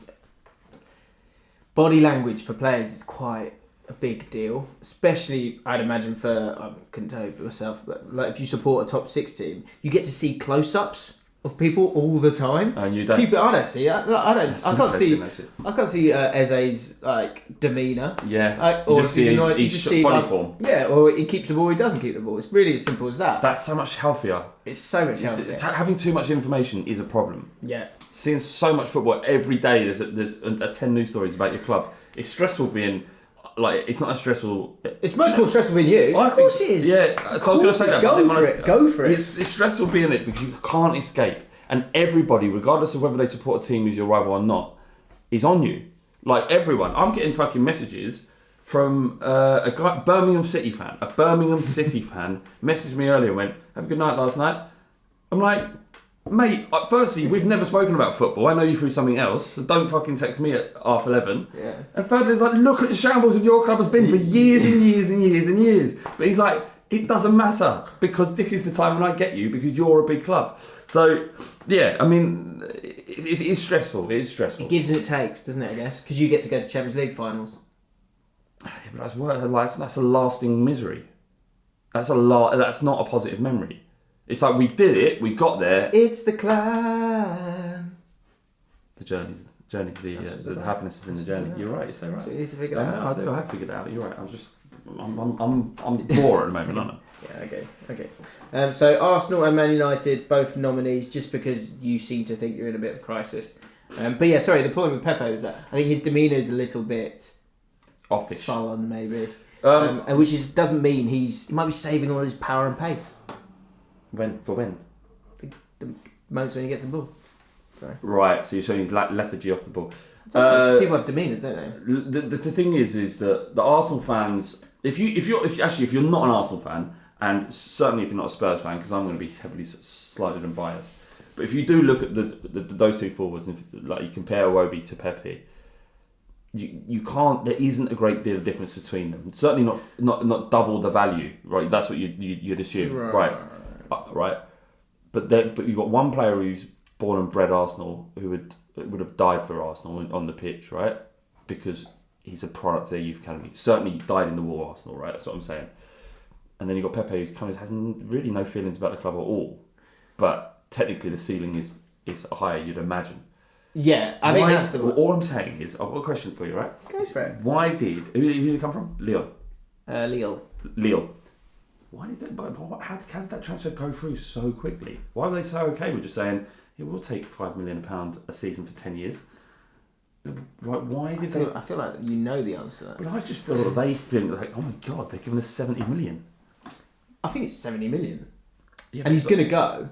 body language for players is quite a big deal. Especially, I'd imagine I couldn't tell you myself, but like if you support a top 6 team, you get to see close-ups of people all the time. And you don't. I don't see it. I can't see Eze's like demeanour. Yeah. Or if he's annoyed, you just see funny form. Yeah, or he keeps the ball, he doesn't keep the ball. It's really as simple as that. That's so much healthier. It's so much healthier. Having too much information is a problem. Yeah. Seeing so much football every day, there's 10 news stories about your club. It's stressful being. Like, it's not as stressful. It's much more stressful than you. Of course it is. Yeah, so I was going to say that. Go for it. It's stressful being it because you can't escape. And everybody, regardless of whether they support a team who's your rival or not, is on you. Like, everyone. I'm getting fucking messages from a guy, Birmingham City fan. A Birmingham City fan messaged me earlier and went, "Have a good night last night." I'm like, mate, firstly, we've never spoken about football. I know you through something else, so don't fucking text me at 11:30. Yeah. And thirdly, it's like, look at the shambles of your club has been for years and years and years and years. But he's like, it doesn't matter because this is the time when I get you because you're a big club. So, yeah, I mean, it is stressful. It is stressful. It gives and it takes, doesn't it, I guess? Because you get to go to Champions League finals. Yeah, but that's a lasting misery. That's not a positive memory. It's like we did it, we got there. It's the climb. The journey's the happiness is in the journey. You're right. You're so right. That's what you need to figure out. I do. I have figured it out. You're right. I'm poor at the moment, aren't I? Yeah. Okay. So Arsenal and Man United both nominees, just because you seem to think you're in a bit of a crisis. But yeah, sorry. The point with Pepe is that I think his demeanour is a little bit offish, sullen, maybe, which doesn't mean he might be saving all his power and pace. When? The moments when he gets the ball. Sorry. Right, so you're showing his lethargy off the ball. People have demeanours, don't they? The thing is that the Arsenal fans, if you're not an Arsenal fan, and certainly if you're not a Spurs fan, because I'm going to be heavily slighted and biased, but if you do look at those two forwards, and like you compare Iwobi to Pepe, you can't. There isn't a great deal of difference between them. Certainly not double the value, right? That's what you'd assume, right? But you've got one player who's born and bred Arsenal who would have died for Arsenal on the pitch, right? Because he's a product of their youth academy. Certainly died in the war, Arsenal, right? That's what I'm saying. And then you've got Pepe who kind of has really no feelings about the club at all. But technically the ceiling is higher, you'd imagine. Yeah, I think that's the... All I'm saying is, I've got a question for you, right? Go for it. Why did... Who did you come from? Lille. Lille. Why did how did that transfer go through so quickly? Why were they so okay with just saying, yeah, we'll take £5 million a season for 10 years? Why did they... I feel like you know the answer to that. But I just feel that they think like, oh my God, they're giving us 70 million. I think it's 70 million. Yeah, and he's going to go.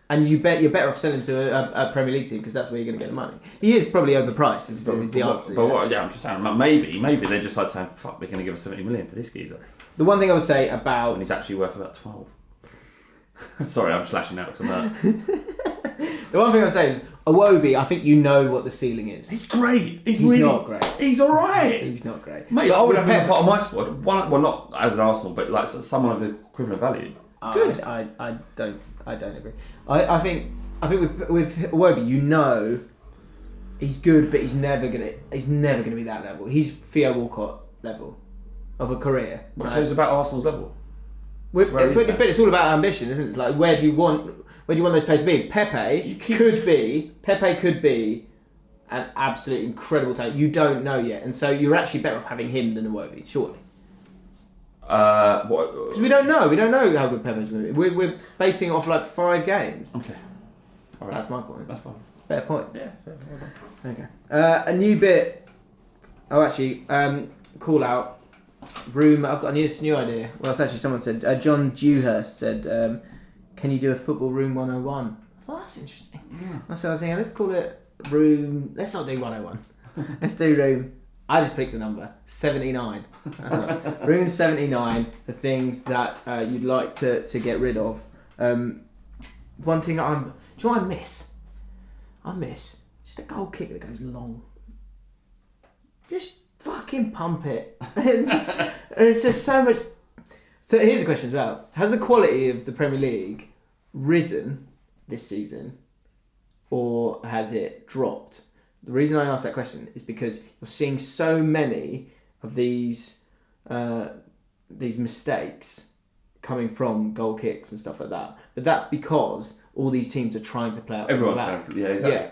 And you're better off selling him to a Premier League team because that's where you're going to get the money. He is probably overpriced, is the answer. I'm just saying, maybe they just like saying, fuck, they're going to give us 70 million for this geezer. The one thing I would say about... And he's actually worth about 12. Sorry, I'm slashing out on that. The one thing I would say is, Iwobi, I think you know what the ceiling is. He's great. He's really, not great. He's alright. He's not great. Mate, I would have been part of my squad. Well, not as an Arsenal, but like someone of equivalent value. Good. I don't agree. I think with Iwobi, you know, he's good, but he's never gonna be that level. He's Theo Walcott level of a career. Right? So it's about Arsenal's level. But it's all about ambition, isn't it? It's like where do you want those players to be? Pepe could be an absolute incredible talent. You don't know yet, and so you're actually better off having him than Iwobi, surely. Because we don't know. We don't know how good Pepe's going to be. We're basing it off like 5 games. Okay. All right. That's my point. That's fine. Fair point. Yeah. Fair. Okay. A new bit. Oh, actually, call out. Room. I've got a new idea. Well, it's actually someone said. John Dewhurst said, "Can you do a football room 101?" I thought that's interesting. Yeah. I was thinking, let's call it room. Let's not do 101. Let's do room. I just picked a number 79. Room 79. The things that you'd like to get rid of. One thing do you know what I miss? I miss just a goal kick that goes long. Just fucking pump it. It's just so much. So here's a question as well. Has the quality of the Premier League risen this season, or has it dropped? The reason I ask that question is because you're seeing so many of these mistakes coming from goal kicks and stuff like that. But that's because all these teams are trying to play out. Everyone's playing for, yeah, exactly. Yeah.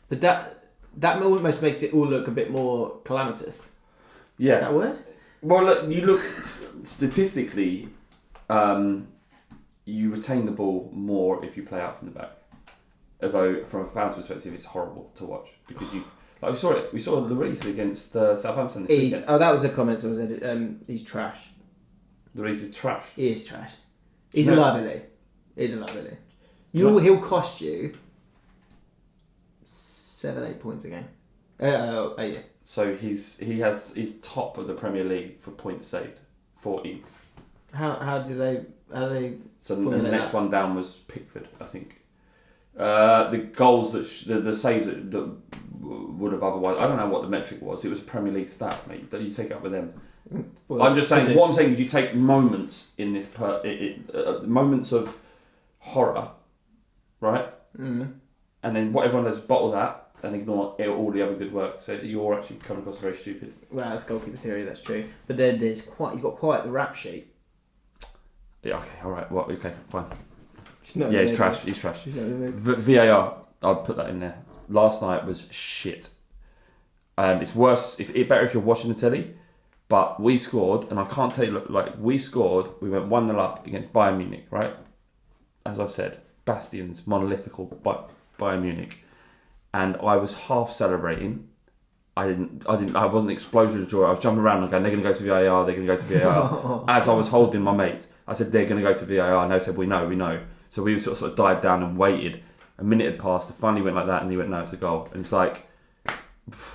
But that almost makes it all look a bit more calamitous. Yeah. Is that a word? Well, look, you look statistically, you retain the ball more if you play out from the back. Although, from a fan's perspective, it's horrible to watch because we saw it. We saw Lloris against Southampton this weekend. Oh, that was a comment. So he's trash. Lloris is trash. He is trash. He's a liability. He's a liability. He'll cost you 7-8 points a game. Yeah. So he's top of the Premier League for points saved, 14. How do they? So the next one down was Pickford, I think. The goals the saves that would have otherwise, I don't know what the metric was. It was a Premier League stat, mate. That you take it up with them. Well, I'm just saying. What I'm saying is, you take moments in this moments of horror, right? Mm. And then what everyone does, bottle that and ignore all the other good work. So you're actually coming across very stupid. Well, that's goalkeeper theory. That's true. But then you've got quite the rap sheet. Yeah. Okay. All right. Well. Okay. Fine. Yeah, he's trash. He's trash. VAR. I'll put that in there. Last night was shit. It's worse. It's better if you're watching the telly. But we scored, and I can't tell you. Like we scored. We went 1-0 up against Bayern Munich, right? As I've said, bastions, monolithical Bayern Munich, and I was half celebrating. I wasn't explosion of joy. I was jumping around and going, they're going to go to VAR. They're going to go to VAR. As I was holding my mates, I said they're going to go to VAR, and they said we know. So we sort of died down and waited. A minute had passed. It finally went like that, and he went, no, it's a goal. And it's like,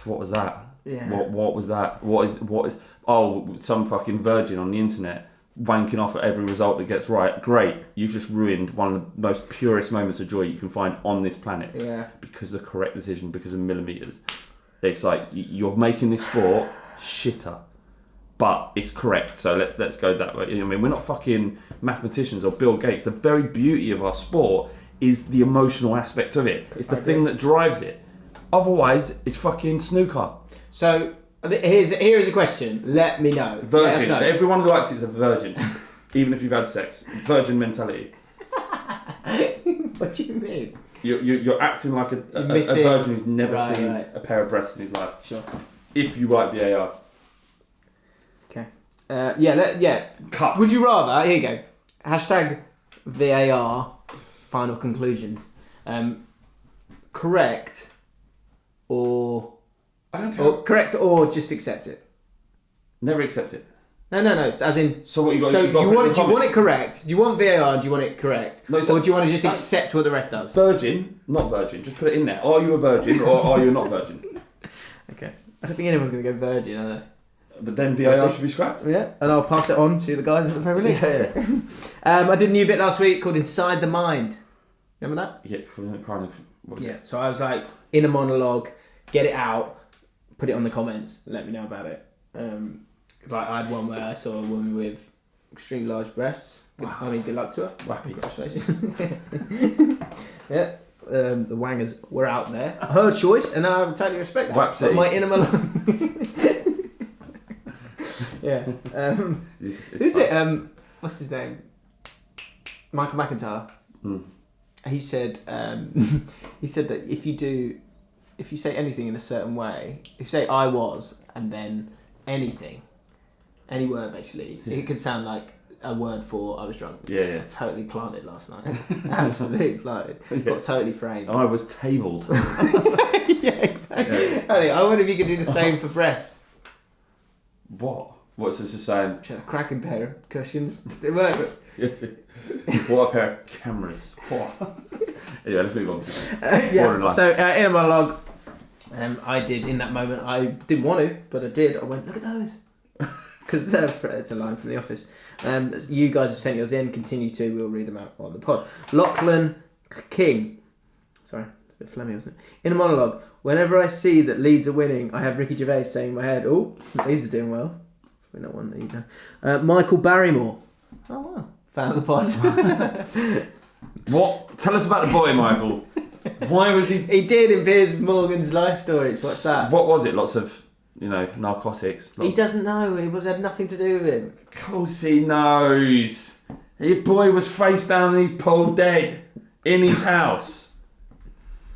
what was that? Yeah. What was that? What is? Oh, some fucking virgin on the internet wanking off at every result that gets right. Great, you've just ruined one of the most purest moments of joy you can find on this planet. Yeah. Because of the correct decision, because of millimeters. It's like you're making this sport shitter, but it's correct. So let's go that way. I mean, we're not fucking mathematicians or Bill Gates. The very beauty of our sport is the emotional aspect of it. It's the thing that drives it. Otherwise, it's fucking snooker. So here's a question. Let me know. Virgin. Everyone who likes it is a virgin, even if you've had sex. Virgin mentality. What do you mean? You're acting like a virgin who's never seen a pair of breasts in his life. Sure. If you like VAR. Okay. Yeah. Cut. Would you rather? Here you go. Hashtag VAR. Final conclusions. Correct or I don't care. Or correct or just accept it. Never accept it. No. As in. So what you got? So do you want it correct? Do you want VAR? Do you want it correct? No, or do you want to just accept what the ref does? Virgin, not virgin. Just put it in there. Are you a virgin or are you not virgin? Okay. I don't think anyone's going to go virgin, are they? But then VAR should be scrapped. Yeah, and I'll pass it on to the guys at the Premier League. Yeah. I did a new bit last week called Inside the Mind. Remember that? Yeah, kind of. What was it? So I was like, in a monologue, get it out, put it on the comments, let me know about it. Like I had one where I saw a woman with extremely large breasts. Wow. I mean, good luck to her. Wow. Congratulations. Yeah. The wangers were out there. Her choice, and I totally respect that. Wapsie. My inner monologue. Yeah. Who's it? What's his name? Michael McIntyre. He said that if you say anything in a certain way, if you say I was and then anything, any word basically, it could sound like a word for I was drunk. Yeah. I totally planted last night. Absolutely planted. Yeah. Got totally framed. I was tabled. Yeah, exactly. Yeah. I wonder if you could do the same for breasts. What? What's this just saying? A cracking pair of cushions. It works. What a pair of cameras. Anyway, let's move on. So in a monologue, I did in that moment. I didn't want to, but I did. I went, look at those. Because it's a line from The Office. You guys have sent yours in. Continue to. We'll read them out on the pod. Lachlan King. Sorry, it's a bit phlegmy, wasn't it? In a monologue, whenever I see that Leeds are winning, I have Ricky Gervais saying in my head, "Oh, Leeds are doing well." Probably not one that you know. Michael Barrymore. Oh wow, fan of the pod. What? Tell us about the boy, Michael. Why was he? He did in Piers Morgan's life stories. What's that? What was it? Lots of, narcotics. He doesn't know. It had nothing to do with him. Of course he knows. His boy was face down and he's pulled dead. in his house.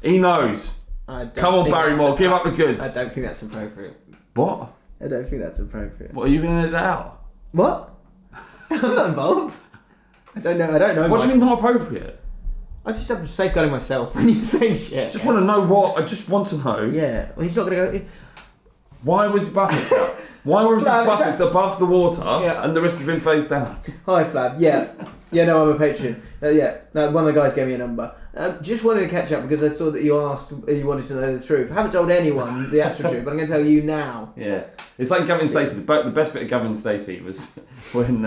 He knows. Come on, Barrymore, give up the goods. I don't think that's appropriate. What? I don't think that's appropriate. What, are you going to edit that out? What? I'm not involved. I don't know. What do you mean not appropriate? I just am safeguarding myself when you say shit. Just want to know what. I just want to know. Yeah. Well, he's not going to go. Why was his buttocks out? Why was his buttocks above the water and the rest of him face down? Hi, Flav. Yeah. Yeah, no, I'm a patron. No, one of the guys gave me a number. Just wanted to catch up because I saw that you asked, you wanted to know the truth. I haven't told anyone the actual truth, but I'm going to tell you now. Yeah. It's like Gavin Stacey. The best bit of Gavin Stacey was when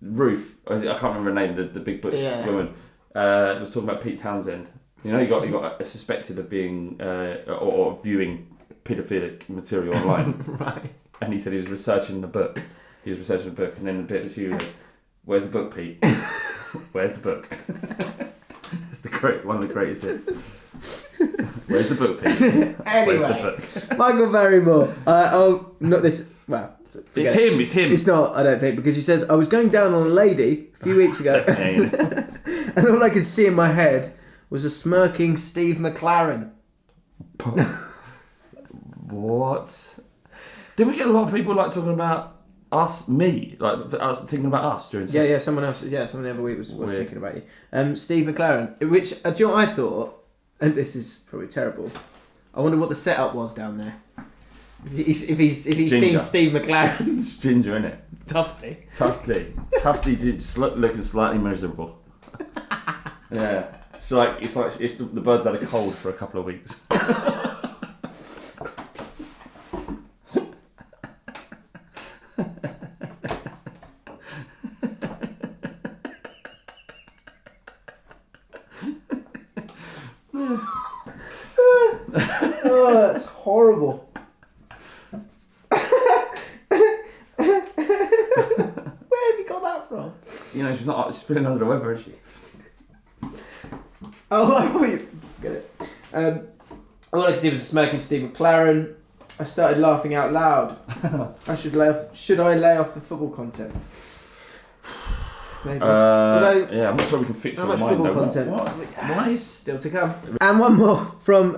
Ruth, I can't remember her name, the big butch woman, was talking about Pete Townsend. You know, he got suspected of being or viewing paedophilic material online. Right. And he said he was researching the book. And then the bit was you. Where's the book, Pete? Where's the book? It's one of the greatest hits. Where's the book, Pete? Anyway, where's the book? Michael Barrymore. Not this. Well, it's him. It's not. I don't think, because he says I was going down on a lady a few weeks ago, and all I could see in my head was a smirking Steve McLaren. What? Didn't we get a lot of people like talking about me, like us thinking about us during? Yeah. Someone else. Yeah, someone the other week was thinking about you. Steve McLaren. Which do you know what I thought? And this is probably terrible. I wonder what the setup was down there. If he's seen Steve McLaren. It's ginger, isn't it? Tufty, just looking slightly miserable. Yeah, it's like if the birds had a cold for a couple of weeks. Oh, that's horrible. Where have you got that from? You know, she's been under the weather, is she? Oh, forget it. All I could see was a smirking Steve McLaren. I started laughing out loud. Should I lay off the football content? Maybe. Yeah, I'm not sure we can fix how much football content. What is still to come? And one more from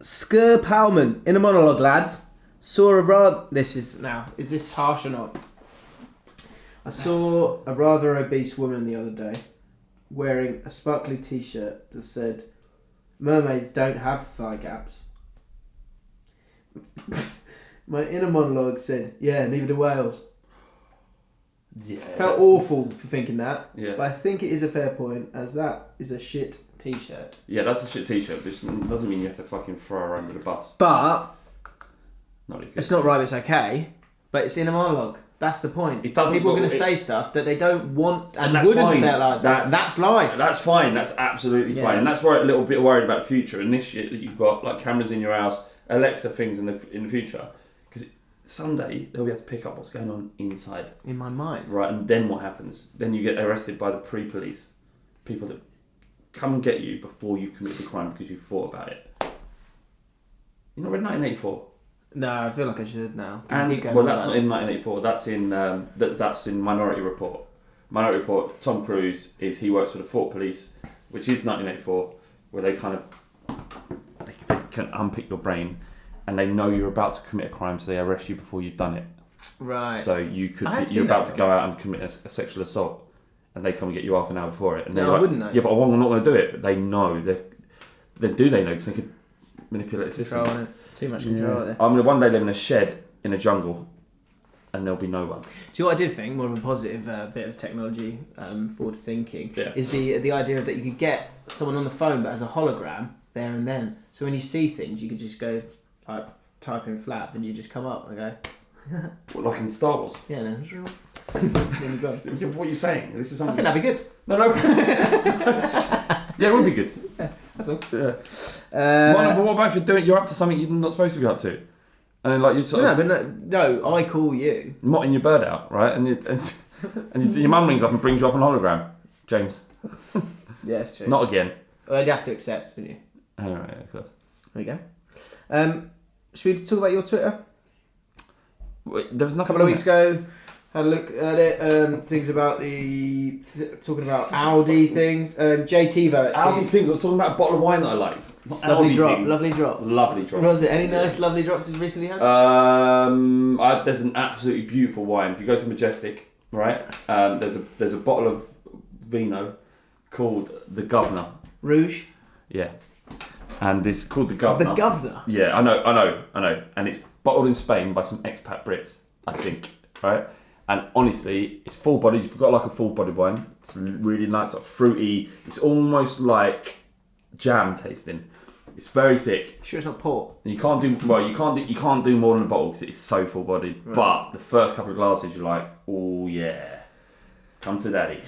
Skur Palman. In a monologue, lads. Is this harsh or not? I saw a rather obese woman the other day wearing a sparkly t-shirt that said, "Mermaids don't have thigh gaps." My inner monologue said, "Yeah, neither do whales." Yeah, felt awful for thinking that. Yeah. But I think it is a fair point, as that is a shit t-shirt. Yeah, that's a shit t-shirt, which doesn't mean you have to fucking throw her under the bus. But really it's not right, it's okay. But it's in a monologue. That's the point. People are going to say stuff that they don't want and wouldn't fine. say it like that. That's life. That's fine. That's absolutely fine. And that's why I'm a little bit worried about the future and this shit that you've got, like cameras in your house, Alexa things in the future. Because someday they'll be able to pick up what's going on inside. In my mind. Right, and then what happens? Then you get arrested by the pre-police. People that come and get you before you commit the crime because you thought about it. You not read 1984? No, I feel like I should now. And well, that's not in 1984. That's in Minority Report. Minority Report. Tom Cruise he works for the Fort Police, which is 1984, where they kind of they can unpick your brain, and they know you're about to commit a crime, so they arrest you before you've done it. Right. So you're about to go out and commit a sexual assault, and they come and get you half an hour before it. And no, I wouldn't know. Yeah, but I'm not going to do it. But they know. Then do they know? Because they could manipulate the system. Too much control there. I'm going to one day live in a shed in a jungle, and there'll be no one. Do you know what I did think? More of a positive bit of technology, forward thinking, is the idea that you could get someone on the phone but as a hologram there and then. So when you see things, you could just go like type in Flav and you just come up and go. What, like in Star Wars? Yeah, no. What are you saying? This is something. I think that'd be good. No. Yeah, it would be good. Yeah, that's all. Yeah. But what about if you're up to something you're not supposed to be up to? And then like you sort of... No, I call you. Motting your bird out, right? And your mum rings up and brings you up on hologram. James. Yeah, it's true. Not again. Well, you'd have to accept, wouldn't you? Oh, right, of course. There you go. Should we talk about your Twitter? Wait, there was nothing. A couple of weeks ago, Had a look at it. Things about talking about Aldi things. JTvo. Aldi things. I was talking about a bottle of wine that I liked. Lovely drop. Lovely drop. Lovely drop. What was it? Any nice lovely drops you've recently had? There's an absolutely beautiful wine. If you go to Majestic, right? There's a bottle of vino called the Governor. Rouge. Yeah. And it's called the Governor. The Governor. Yeah, I know. And it's bottled in Spain by some expat Brits, I think. Right. And honestly, it's full bodied. You've got like a full bodied wine. It's really nice, like fruity. It's almost like jam tasting. It's very thick. Sure, it's not port. And you can't do more than a bottle because it's so full bodied. Right. But the first couple of glasses, you're like, oh yeah, come to daddy.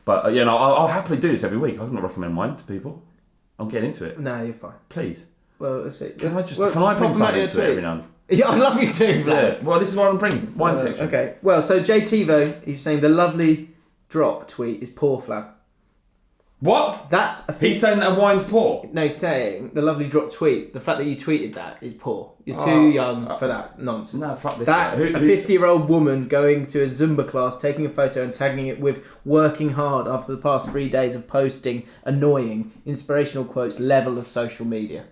But I'll happily do this every week. I'm not recommend wine to people. I'm getting into it. No, you're fine. Please. Well, let's see. Can I bring something to it every now and then? Yeah, I love you too, Flav. Yeah, well, this is what I'm bringing. Wine section. Okay, well, so JTvo, he's saying the lovely drop tweet is poor, Flav. What? He's saying that wine's poor? No, he's saying the lovely drop tweet, the fact that you tweeted that is poor. You're too young for that nonsense. No, fuck this. That's a 50-year-old woman going to a Zumba class, taking a photo and tagging it with working hard after the past 3 days of posting annoying, inspirational quotes level of social media.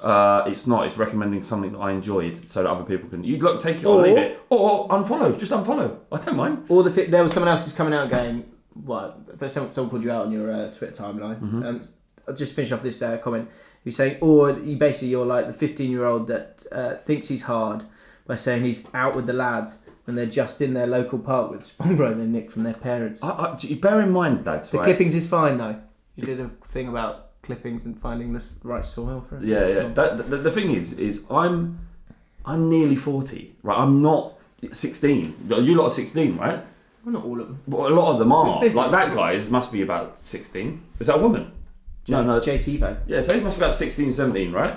It's not. It's recommending something that I enjoyed, so that other people can. You'd take it or leave it, or unfollow. Just unfollow. I don't mind. Or there was someone else who's coming out going, "What?" But someone called you out on your Twitter timeline. Mm-hmm. I'll just finish off this comment. He's saying, you're like the 15-year-old that thinks he's hard by saying he's out with the lads when they're just in their local park with Spongro they nicked from their parents. You bear in mind, lads. The clippings is fine though. You did a thing about clippings and finding the right soil for it. Yeah. The thing is I'm nearly 40, right? I'm not 16. You lot are 16, right? Well, not all of them. Well, a lot of them are. Like that guy must be about 16. Is that a woman? No. It's JTvo. Yeah, so he must be about 16, 17, right?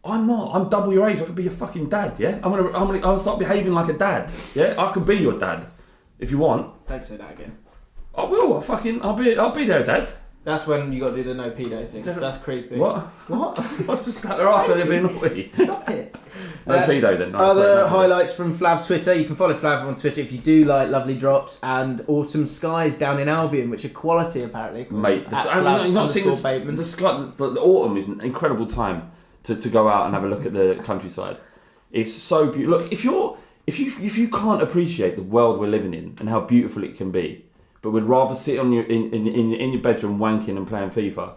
I'm not. I'm double your age. I could be your fucking dad. Yeah. I'm gonna start behaving like a dad. Yeah. I could be your dad if you want. Don't say that again. I will. I'll be there, Dad. That's when you got to do the no pedo thing. So that's creepy. What? I was just slap their ass when they're being naughty. Stop it. No pedo then. Other highlights from Flav's Twitter. You can follow Flav on Twitter if you do like lovely drops and autumn skies down in Albion, which are quality apparently. Mate, you're not seeing the sky. The autumn is an incredible time to go out and have a look at the countryside. It's so beautiful. Look, if you can't appreciate the world we're living in and how beautiful it can be, but would rather sit on in your bedroom wanking and playing FIFA,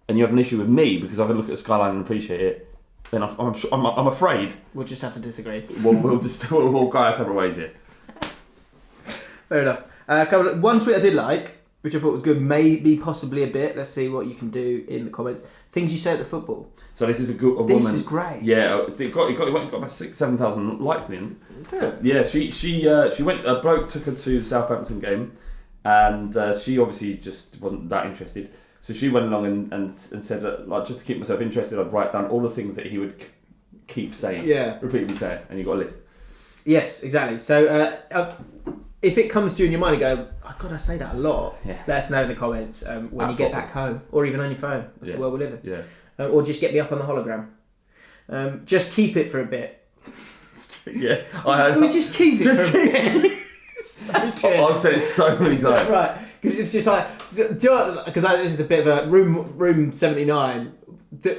and you have an issue with me because I can look at the skyline and appreciate it, then I'm afraid we'll just have to disagree. We'll go our separate ways here. Fair enough. One tweet I did like, which I thought was good, maybe possibly a bit. Let's see what you can do in the comments. Things you say at the football. So this is a woman. This is great. Yeah, it got about 6,000-7,000 likes in the end. Yeah. Yeah, she went. A bloke took her to the Southampton game. And she obviously just wasn't that interested. So she went along and said, just to keep myself interested, I'd write down all the things that he would keep saying. Yeah. Repeatedly saying. And you got a list. Yes, exactly. So if it comes to you in your mind and go, oh God, I say that a lot, let us know in the comments when you get back home. Or even on your phone. That's the world we live in. Yeah. Or just get me up on the hologram. Just keep it for a bit. Yeah. Can we just keep it for a bit? So I've said it so many times. Right, because it's just like, because this is a bit of a room 79.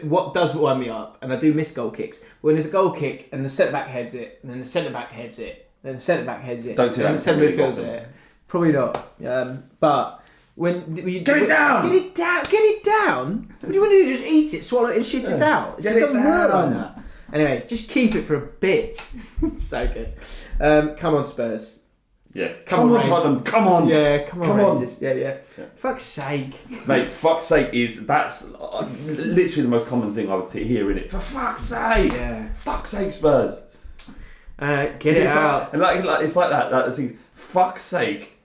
What does wind me up, and I do miss goal kicks. When there's a goal kick and the centre back heads it, and then the centre back heads it, then the centre back heads it, don't see that. And the centre midfields it. Probably not. But when you get it down. What do you want to do? Just eat it, swallow it, and shit it out. It doesn't work like that. Anyway, just keep it for a bit. So good. Come on, Spurs. Yeah, come on, Tottenham, come on. Yeah, come on. Yeah. Fuck's sake. Mate, fuck's sake that's literally the most common thing I would hear in it. For fuck's sake. Yeah. Fuck's sake, Spurs. Get it out. And it's like that thing. Fuck's sake,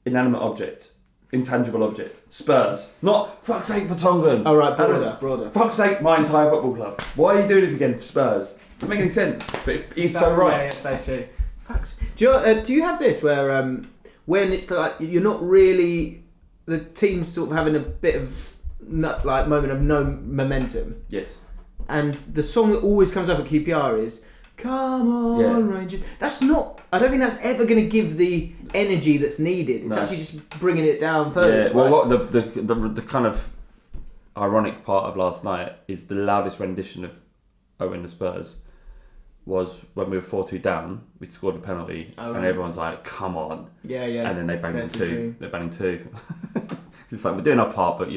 inanimate object, intangible object. Spurs. Not fuck's sake for Tongan. Oh right, broader. Fuck's sake, my entire football club. Why are you doing this again for Spurs? Doesn't make any sense. But he's so right. Yeah, so true. Facts. Do you have this where when it's like you're not really, the team's sort of having a bit of moment of no momentum? Yes. And the song that always comes up at QPR is come on, Rangers. That's not. I don't think that's ever going to give the energy that's needed. It's actually just bringing it down further. Yeah. Well, what the kind of ironic part of last night is the loudest rendition of "Owen the Spurs" was when we were 4-2 down. We scored a penalty, and everyone's like, "Come on!" Yeah, yeah. And then they banged in two. They're banging two. It's like we're doing our part, but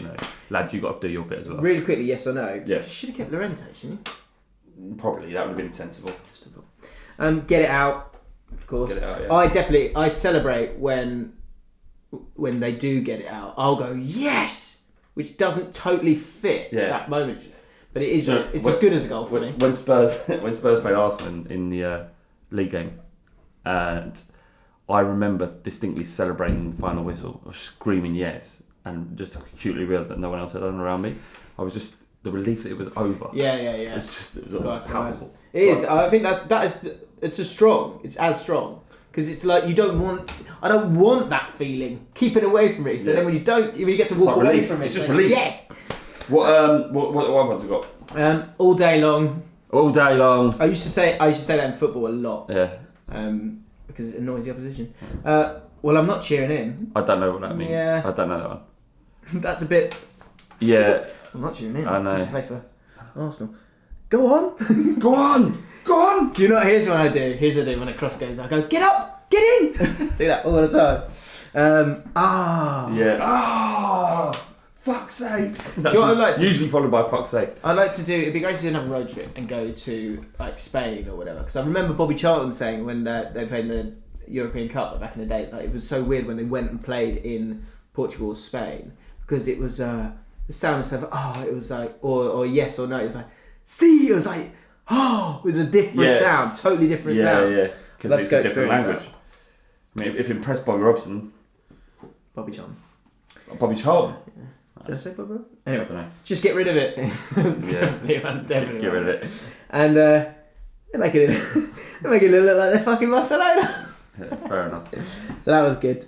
lads, you got to do your bit as well. Really quickly, yes or no? Yeah. You should have kept Llorente, shouldn't you? Probably that would have been sensible. Just a thought. Get it out, of course. Get it out, yeah. I celebrate when they do get it out. I'll go yes, which doesn't totally fit that moment. But it is. It's as good as a goal for me. When Spurs played Arsenal in the league game, and I remember distinctly celebrating the final whistle, or screaming yes, and just acutely realised that no one else had done around me. I was just the relief that it was over. Yeah. It was almost powerful. It is. I think it's as strong. It's as strong. Because it's like I don't want that feeling. Keep it away from me. So then when you get to walk away from it, it's just relief. Yes. What ones have you got? All day long. All day long. I used to say that in football a lot. Yeah. Because it annoys the opposition. Well, I'm not cheering in. I don't know what that means. Yeah. I don't know that one. That's a bit. Yeah. I'm not cheering in. I know. I used to play for Arsenal. Go on. Go on. Go on. Do you know what? Here's what I do. When a cross goes, I go, get up, get in. Do that all the time. Yeah. Fuck's sake. Do you know what I'd like to usually followed by fuck's sake. I'd like to do. It'd be great to do another road trip and go to like Spain or whatever. Because I remember Bobby Charlton saying when they played in the European Cup back in the day, like, it was so weird when they went and played in Portugal or Spain, because it was the sound and stuff. It was like or yes or no. It was like see. It was like it was a different sound, totally different sound. Yeah, because it's a different language. That. I mean, if you impressed Bobby Robson, Bobby Charlton. Yeah. Did I say Bobby Robson? Anyway, I don't know. Just get rid of it. Definitely get rid of it. And they're making it look like they're fucking Barcelona. Yeah, fair enough. So that was good.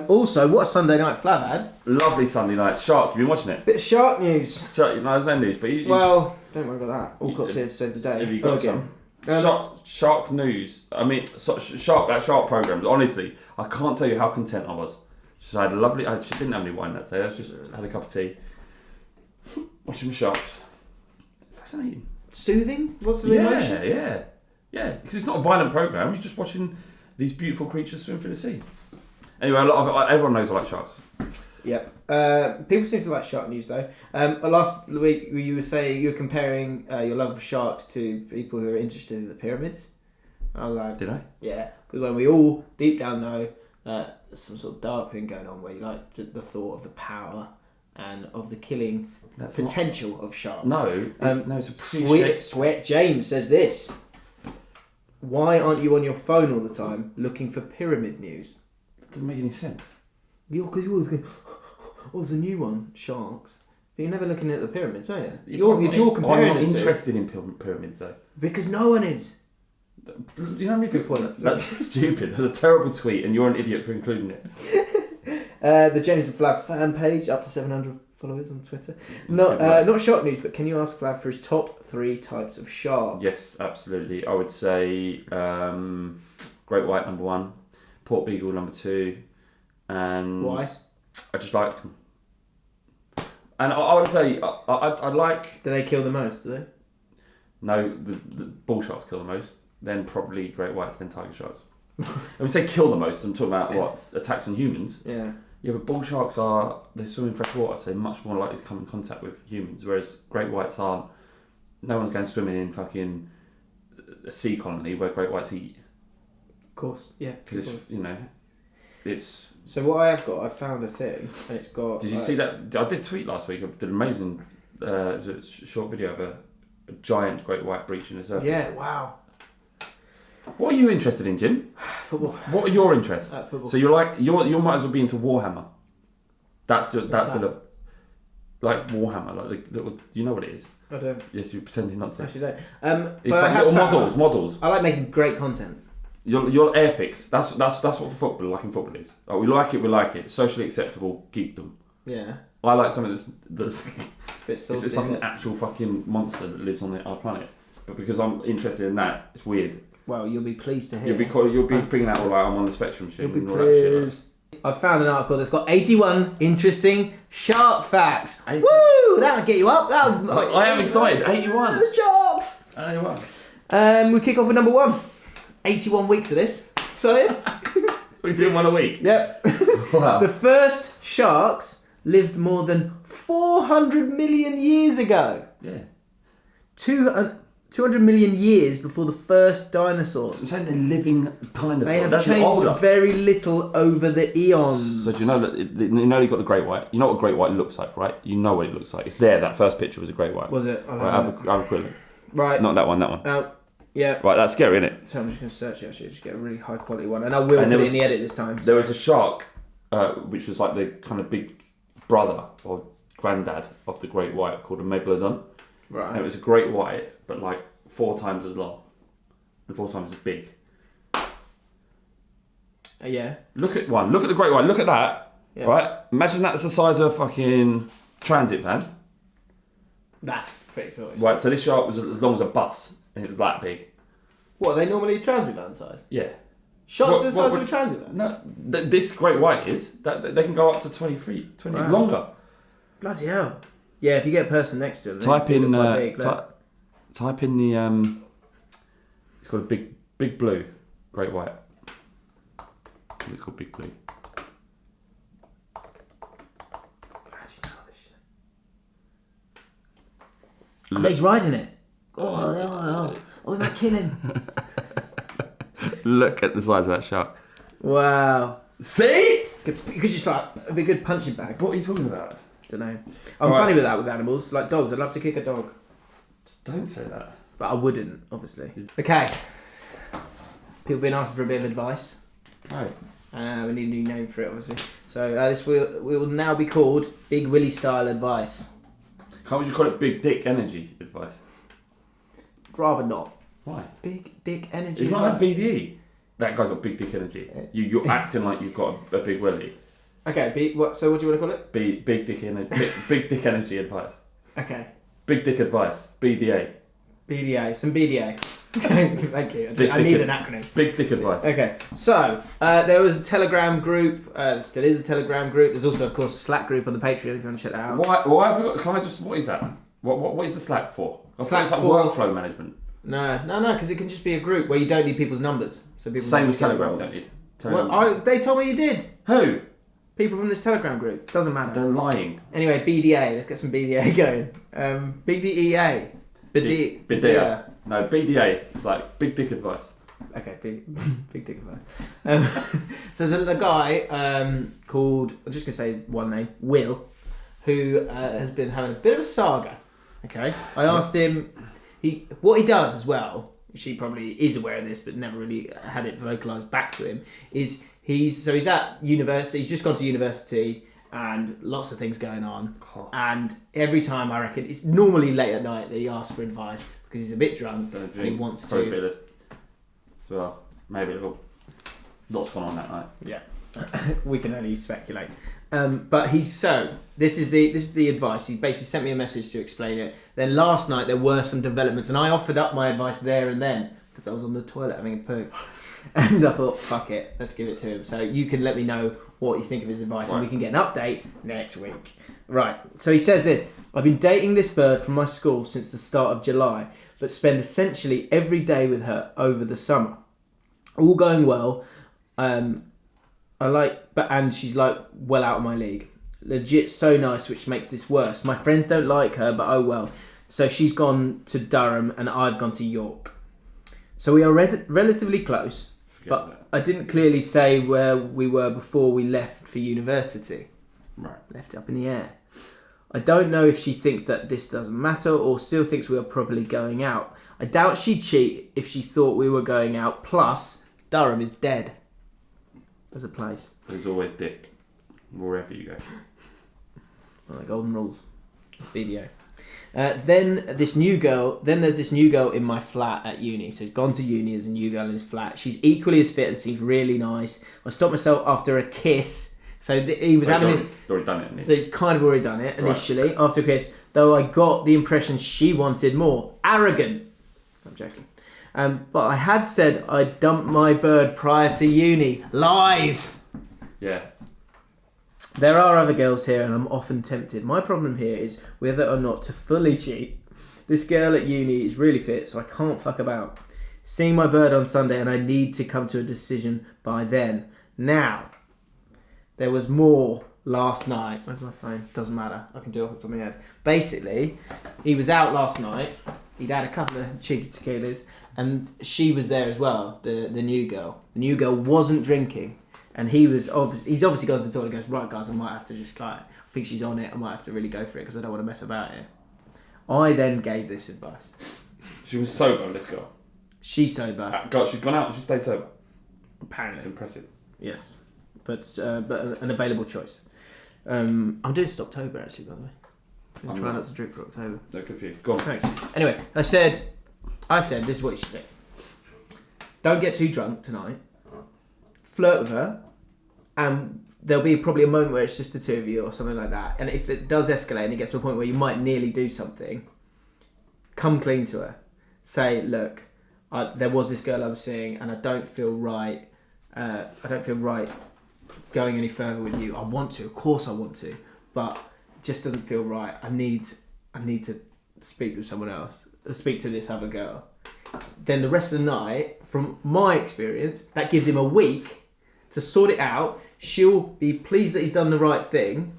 Also, what a Sunday night Flav had. Lovely Sunday night. Shark, you've been watching it? Bit of shark news. Shark, there's no news, but well, don't worry about that. Allcott's here to save the day. Have you got some? Shark news. I mean, shark program. Honestly, I can't tell you how content I was. So I had a lovely. I didn't have any wine that day. I just had a cup of tea, watching the sharks. Fascinating. Soothing. What's the emotion? Yeah. Because it's not a violent program. You're just watching these beautiful creatures swim through the sea. Anyway, everyone knows I like sharks. Yep. People seem to like shark news though. Last week you were saying you were comparing your love of sharks to people who are interested in the pyramids. I was like, did I? Yeah, because when we all deep down know that there's some sort of dark thing going on where you like the thought of the power and of the killing potential of sharks. No, it's a Sweat James says this. Why aren't you on your phone all the time looking for pyramid news? That doesn't make any sense. Because you're always going, there's a new one, sharks. But you're never looking at the pyramids, are you? You're comparing. I'm not interested in pyramids though. Because no one is. You know how many people? That's stupid. That's a terrible tweet, and you're an idiot for including it. The James and Flav fan page, up to 700 followers on Twitter. Not shark news, but can you ask Flav for his top 3 types of shark? Yes, absolutely. I would say great white number 1, port beagle number 2, and why? I just like them. And I would say I like. Do they kill the most? Do they? No, the bull sharks kill the most. Then probably great whites, then tiger sharks. I would say kill the most. I'm talking about attacks on humans. Yeah. Yeah, but bull sharks they swim in fresh water, so they're much more likely to come in contact with humans. Whereas great whites aren't. No one's going swimming in fucking a sea colony where great whites eat. Of course, yeah. Because it's. So what I have got, I found a thing, and it's got. Did you see that? I did tweet last week. I did an amazing short video of a giant great white breaching a surf. Yeah, wow. What are you interested in, Jim? Football. What are your interests? Football. So you might as well be into Warhammer. That's the look. Like Warhammer, like the you know what it is. I don't. Yes, you're pretending not to. Actually, don't. It's like little models. I like making great content. You're Airfix. That's what football like in football is. Like, we like it. Socially acceptable geekdom. Yeah. I like something that's bit saucy, it's like an actual fucking monster that lives on our planet. but because I'm interested in that, it's weird. Well, you'll be pleased to hear. You'll be bringing that all like I'm on the spectrum shit. You'll be pleased. I've found an article that's got 81 interesting shark facts. 80. Woo! That'll get you up. I am excited. 81. The sharks. 81. We kick off with number 1. 81 weeks of this. Solid. We're doing one a week. Yep. Wow. The first sharks lived more than 400 million years ago. Yeah. 200 million years before the first dinosaurs. I'm saying they're living dinosaurs. They have changed very little over the eons. So do you know that you've got the great white? You know what a great white looks like, right? You know what it looks like. It's there. That first picture was a great white. Was it? Right, have a quick look. Right. Not that one. That one. Yeah. Right, that's scary, isn't it? So I'm just going to search it actually, just get a really high quality one. And I will put it in the edit this time. There was a shark, which was like the kind of big brother or granddad of the great white called a megalodon. Right. And it was a great white, but like 4 times as long and 4 times as big. Yeah. Look at one. Look at the great white. Look at that. Yeah. Right? Imagine that's the size of a fucking transit van. That's pretty cool. Right, so this shark was as long as a bus. And it was that big. What, are they normally transit van size? Yeah. Sharks are the size of a transit van? No, this great white is. That they can go up to 20 feet, 20 longer. Bloody hell. Yeah, if you get a person next to them, type in the it's called a big blue great white. It's called big blue. How do you know this shit? Oh, he's riding it. Oh, we might kill him. Look at the size of that shark. Wow. See? Because you start a big good punching bag. What are you talking about? Don't know. I'm funny with that with animals, like dogs. I'd love to kick a dog. Just don't say that. But I wouldn't, obviously. Okay. People been asking for a bit of advice. Right. We need a new name for it, obviously. So this will now be called Big Willy Style Advice. Can't we just call it Big Dick Energy Advice? Rather not. Why? Big Dick Energy. You've not had BDE. That guy's got big dick energy. You're acting like you've got a big willy. Okay. So what do you want to call it? Big dick energy advice. Okay. Big dick advice. BDA. BDA. Some BDA. Thank you. I need an acronym. Big dick advice. Okay. So there was a Telegram group. There still is a Telegram group. There's also, of course, a Slack group on the Patreon if you want to check that out. Why have we got? Can I just? What is that? What is the Slack for? Slack's like for workflow management. No, because it can just be a group where you don't need people's numbers. So people same as Telegram, don't need. Well, they told me you did. Who? People from this Telegram group. Doesn't matter. They're lying. Anyway, BDA. Let's get some BDA going. BDEA. BDA. No, BDA is like big dick advice. Okay, big dick advice. So there's a guy called, I'm just going to say one name, Will, who has been having a bit of a saga. Okay. I asked him, what he does as well, which he probably is aware of this but never really had it vocalised back to him, is he's at university, he's just gone to university and lots of things going on. And every time, I reckon, it's normally late at night that he asks for advice because he's a bit drunk and he wants to. As well, maybe a little. Lots gone on that night. Yeah, we can only speculate. But this is the advice. He basically sent me a message to explain it. Then last night there were some developments, and I offered up my advice there and then because I was on the toilet having a poo, and I thought, fuck it, let's give it to him. So you can let me know what you think of his advice, and we can get an update next week. Right. So he says this: I've been dating this bird from my school since the start of July, but spend essentially every day with her over the summer. All going well. And she's like well out of my league. Legit so nice, which makes this worse. My friends don't like her, but oh well. So she's gone to Durham and I've gone to York. So we are relatively close, but I didn't clearly say where we were before we left for university. Right. Left it up in the air. I don't know if she thinks that this doesn't matter or still thinks we are probably going out. I doubt she'd cheat if she thought we were going out. Plus, Durham is dead as a place. There's always dick wherever you go. Well, the golden rules. Video. Then there's this new girl in my flat at uni. So he's gone to uni as a new girl in his flat. She's equally as fit and seems really nice. I stopped myself after a kiss. So he was already done it. So he's kind of already done it initially after a kiss. Though I got the impression she wanted more. Arrogant. I'm joking. But I had said I'd dump my bird prior to uni. Lies! Yeah. There are other girls here and I'm often tempted. My problem here is whether or not to fully cheat. This girl at uni is really fit, so I can't fuck about. Seeing my bird on Sunday and I need to come to a decision by then. Now, there was more last night. Where's my phone? Doesn't matter. I can do it off the top of my head. Basically, he was out last night. He'd had a couple of cheeky tequilas and she was there as well, the new girl. The new girl wasn't drinking. And he's obviously gone to the toilet and goes, right guys, I might have to just I think she's on it, I might have to really go for it because I don't want to mess about here. I then gave this advice. She was sober, this girl. She's sober. God, she's gone out and she stayed sober. Apparently. It's impressive. Yes. But an available choice. I'm doing this October actually, by the way. I'm trying not to drink for October. No, good for you. Go on. Thanks. Anyway, I said this is what you should do. Don't get too drunk tonight. Flirt with her, and there'll be probably a moment where it's just the two of you or something like that. And if it does escalate and it gets to a point where you might nearly do something, come clean to her. Say, look, there was this girl I was seeing, and I don't feel right. I don't feel right going any further with you. I want to, of course, I want to, but it just doesn't feel right. I need to speak with someone else. Speak to this other girl. Then the rest of the night, from my experience, that gives him a week to sort it out. She'll be pleased that he's done the right thing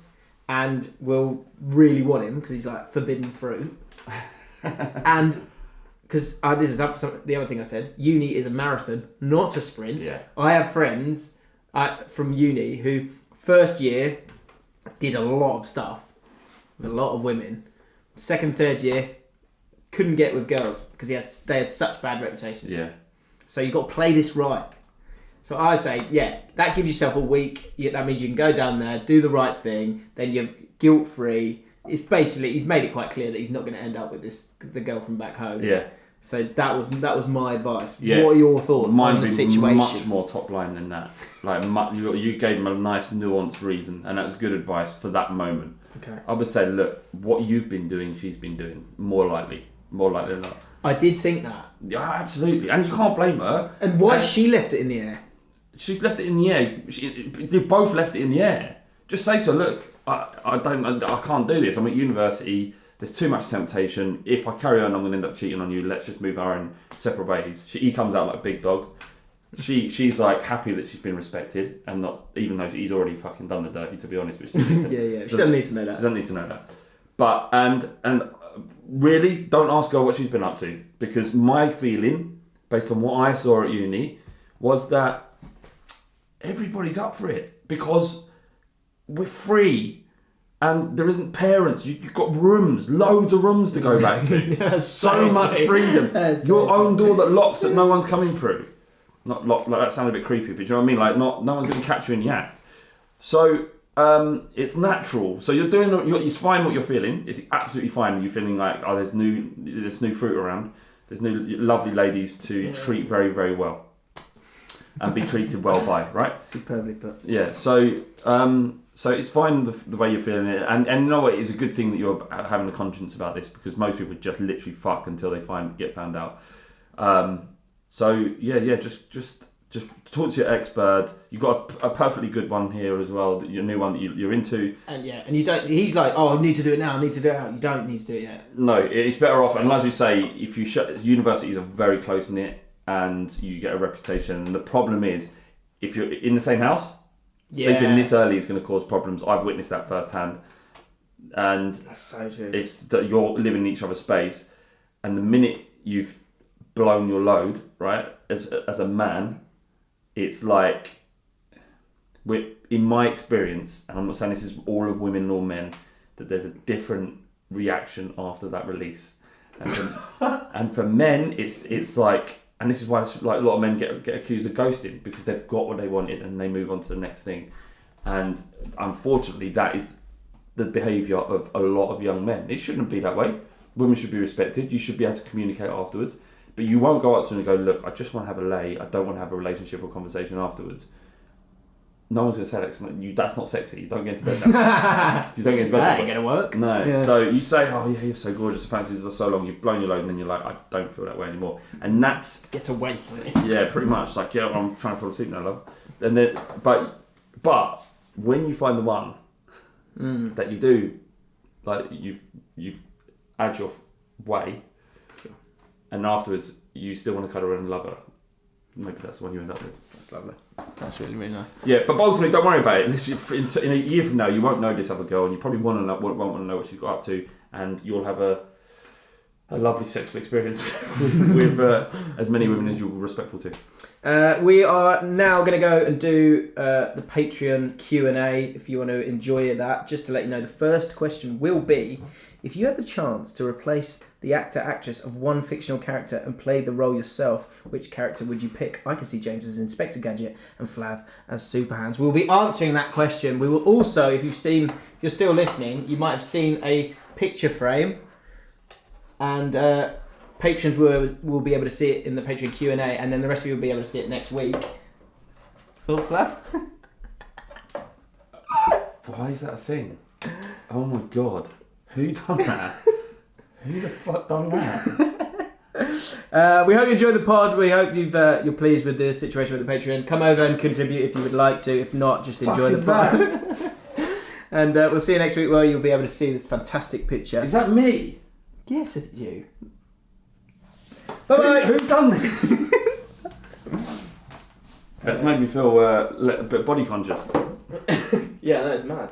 and will really want him because he's like forbidden fruit. And because this is the other thing I said, uni is a marathon, not a sprint. Yeah. I have friends from uni who first year did a lot of stuff with a lot of women. Second, third year, couldn't get with girls because they had such bad reputations. Yeah. So you've got to play this right. So I say, yeah, that gives yourself a week. That means you can go down there, do the right thing, then you're guilt-free. It's basically, he's made it quite clear that he's not going to end up with the girl from back home. Yeah. So that was my advice. Yeah. What are your thoughts on the situation? Much more top line than that. Like you gave him a nice nuanced reason, and that was good advice for that moment. Okay. I would say, look, what you've been doing, she's been doing. More likely than not. I did think that. Yeah, absolutely, and you can't blame her. And why she left it in the air? She's left it in the air. They've both left it in the air. Just say to her, look, I can't do this. I'm at university. There's too much temptation. If I carry on, I'm going to end up cheating on you. Let's just move our own separate ways. He comes out like a big dog. She's like happy that she's been respected, and not even though he's already fucking done the dirty, to be honest. But she doesn't need to know that. She doesn't need to know that. But and really, don't ask her what she's been up to, because my feeling, based on what I saw at uni, was that everybody's up for it because we're free. And there isn't parents. You've got rooms, loads of rooms to go back to. so much freedom. Your own door that locks that no one's coming through. Not locked. Like that sounded a bit creepy, but do you know what I mean? Like no one's going to catch you in the act. So it's natural. So you're doing. It's fine what you're feeling. It's absolutely fine. You're feeling like there's new fruit around. There's new lovely ladies to treat very, very well, and be treated well by. Right. Superbly put. Yeah. So it's fine the way you're feeling it, and you know what, it's a good thing that you're having a conscience about this, because most people just literally fuck until they get found out. Just talk to your ex-bird. You've got a perfectly good one here as well, your new one that you're into. And you don't. He's like, oh, I need to do it now. I need to do it now. You don't need to do it yet. No, it's better off. And as you say, if you universities are very close knit, and you get a reputation. And the problem is, if you're in the same house. Sleeping this early is going to cause problems. I've witnessed that firsthand, and that's so true. It's that you're living in each other's space, and the minute you've blown your load, right, as a man, it's like, in my experience, and I'm not saying this is all of women or men, that there's a different reaction after that release, and for men, it's like. And this is why like a lot of men get accused of ghosting, because they've got what they wanted and they move on to the next thing. And unfortunately, that is the behaviour of a lot of young men. It shouldn't be that way. Women should be respected. You should be able to communicate afterwards. But you won't go up to them and go, look, I just want to have a lay. I don't want to have a relationship or conversation afterwards. no one's going to say that. That's not sexy. You don't get into bed that. You don't get into bed that ain't going to work. No. Yeah. So you say, oh yeah, you're so gorgeous. The fancy is so long. You've blown your load, and then you're like, I don't feel that way anymore. And that's gets away from it. Yeah, pretty much. Like, yeah, I'm trying to fall asleep now, love. And then, but when you find the one that you do, like you've had your way, and afterwards you still want to cuddle her and love her. Maybe that's the one you end up with. That's lovely. That's really, really nice. Yeah, but ultimately, don't worry about it. In a year from now, you won't know this other girl, and you probably won't want to know what she's got up to, and you'll have a lovely sexual experience with as many women as you're respectful to. We are now going to go and do the Patreon Q&A if you want to enjoy that. Just to let you know, the first question will be, if you had the chance to replace the actor/actress of one fictional character and play the role yourself, which character would you pick? I can see James as Inspector Gadget and Flav as Superhands. We'll be answering that question. We will also, if you're still listening, you might have seen a picture frame, and patrons will be able to see it in the Patreon Q&A, and then the rest of you will be able to see it next week. Thoughts, Flav? Why is that a thing? Oh my god. Who done that? Who the fuck done that? We hope you enjoyed the pod. We hope you're pleased with the situation with the Patreon. Come over and contribute if you would like to. If not, just enjoy the pod. And we'll see you next week where you'll be able to see this fantastic picture. Is that me? Yes, it's you. Bye-bye. Who done this? That's made me feel a bit body conscious. Yeah, that is mad.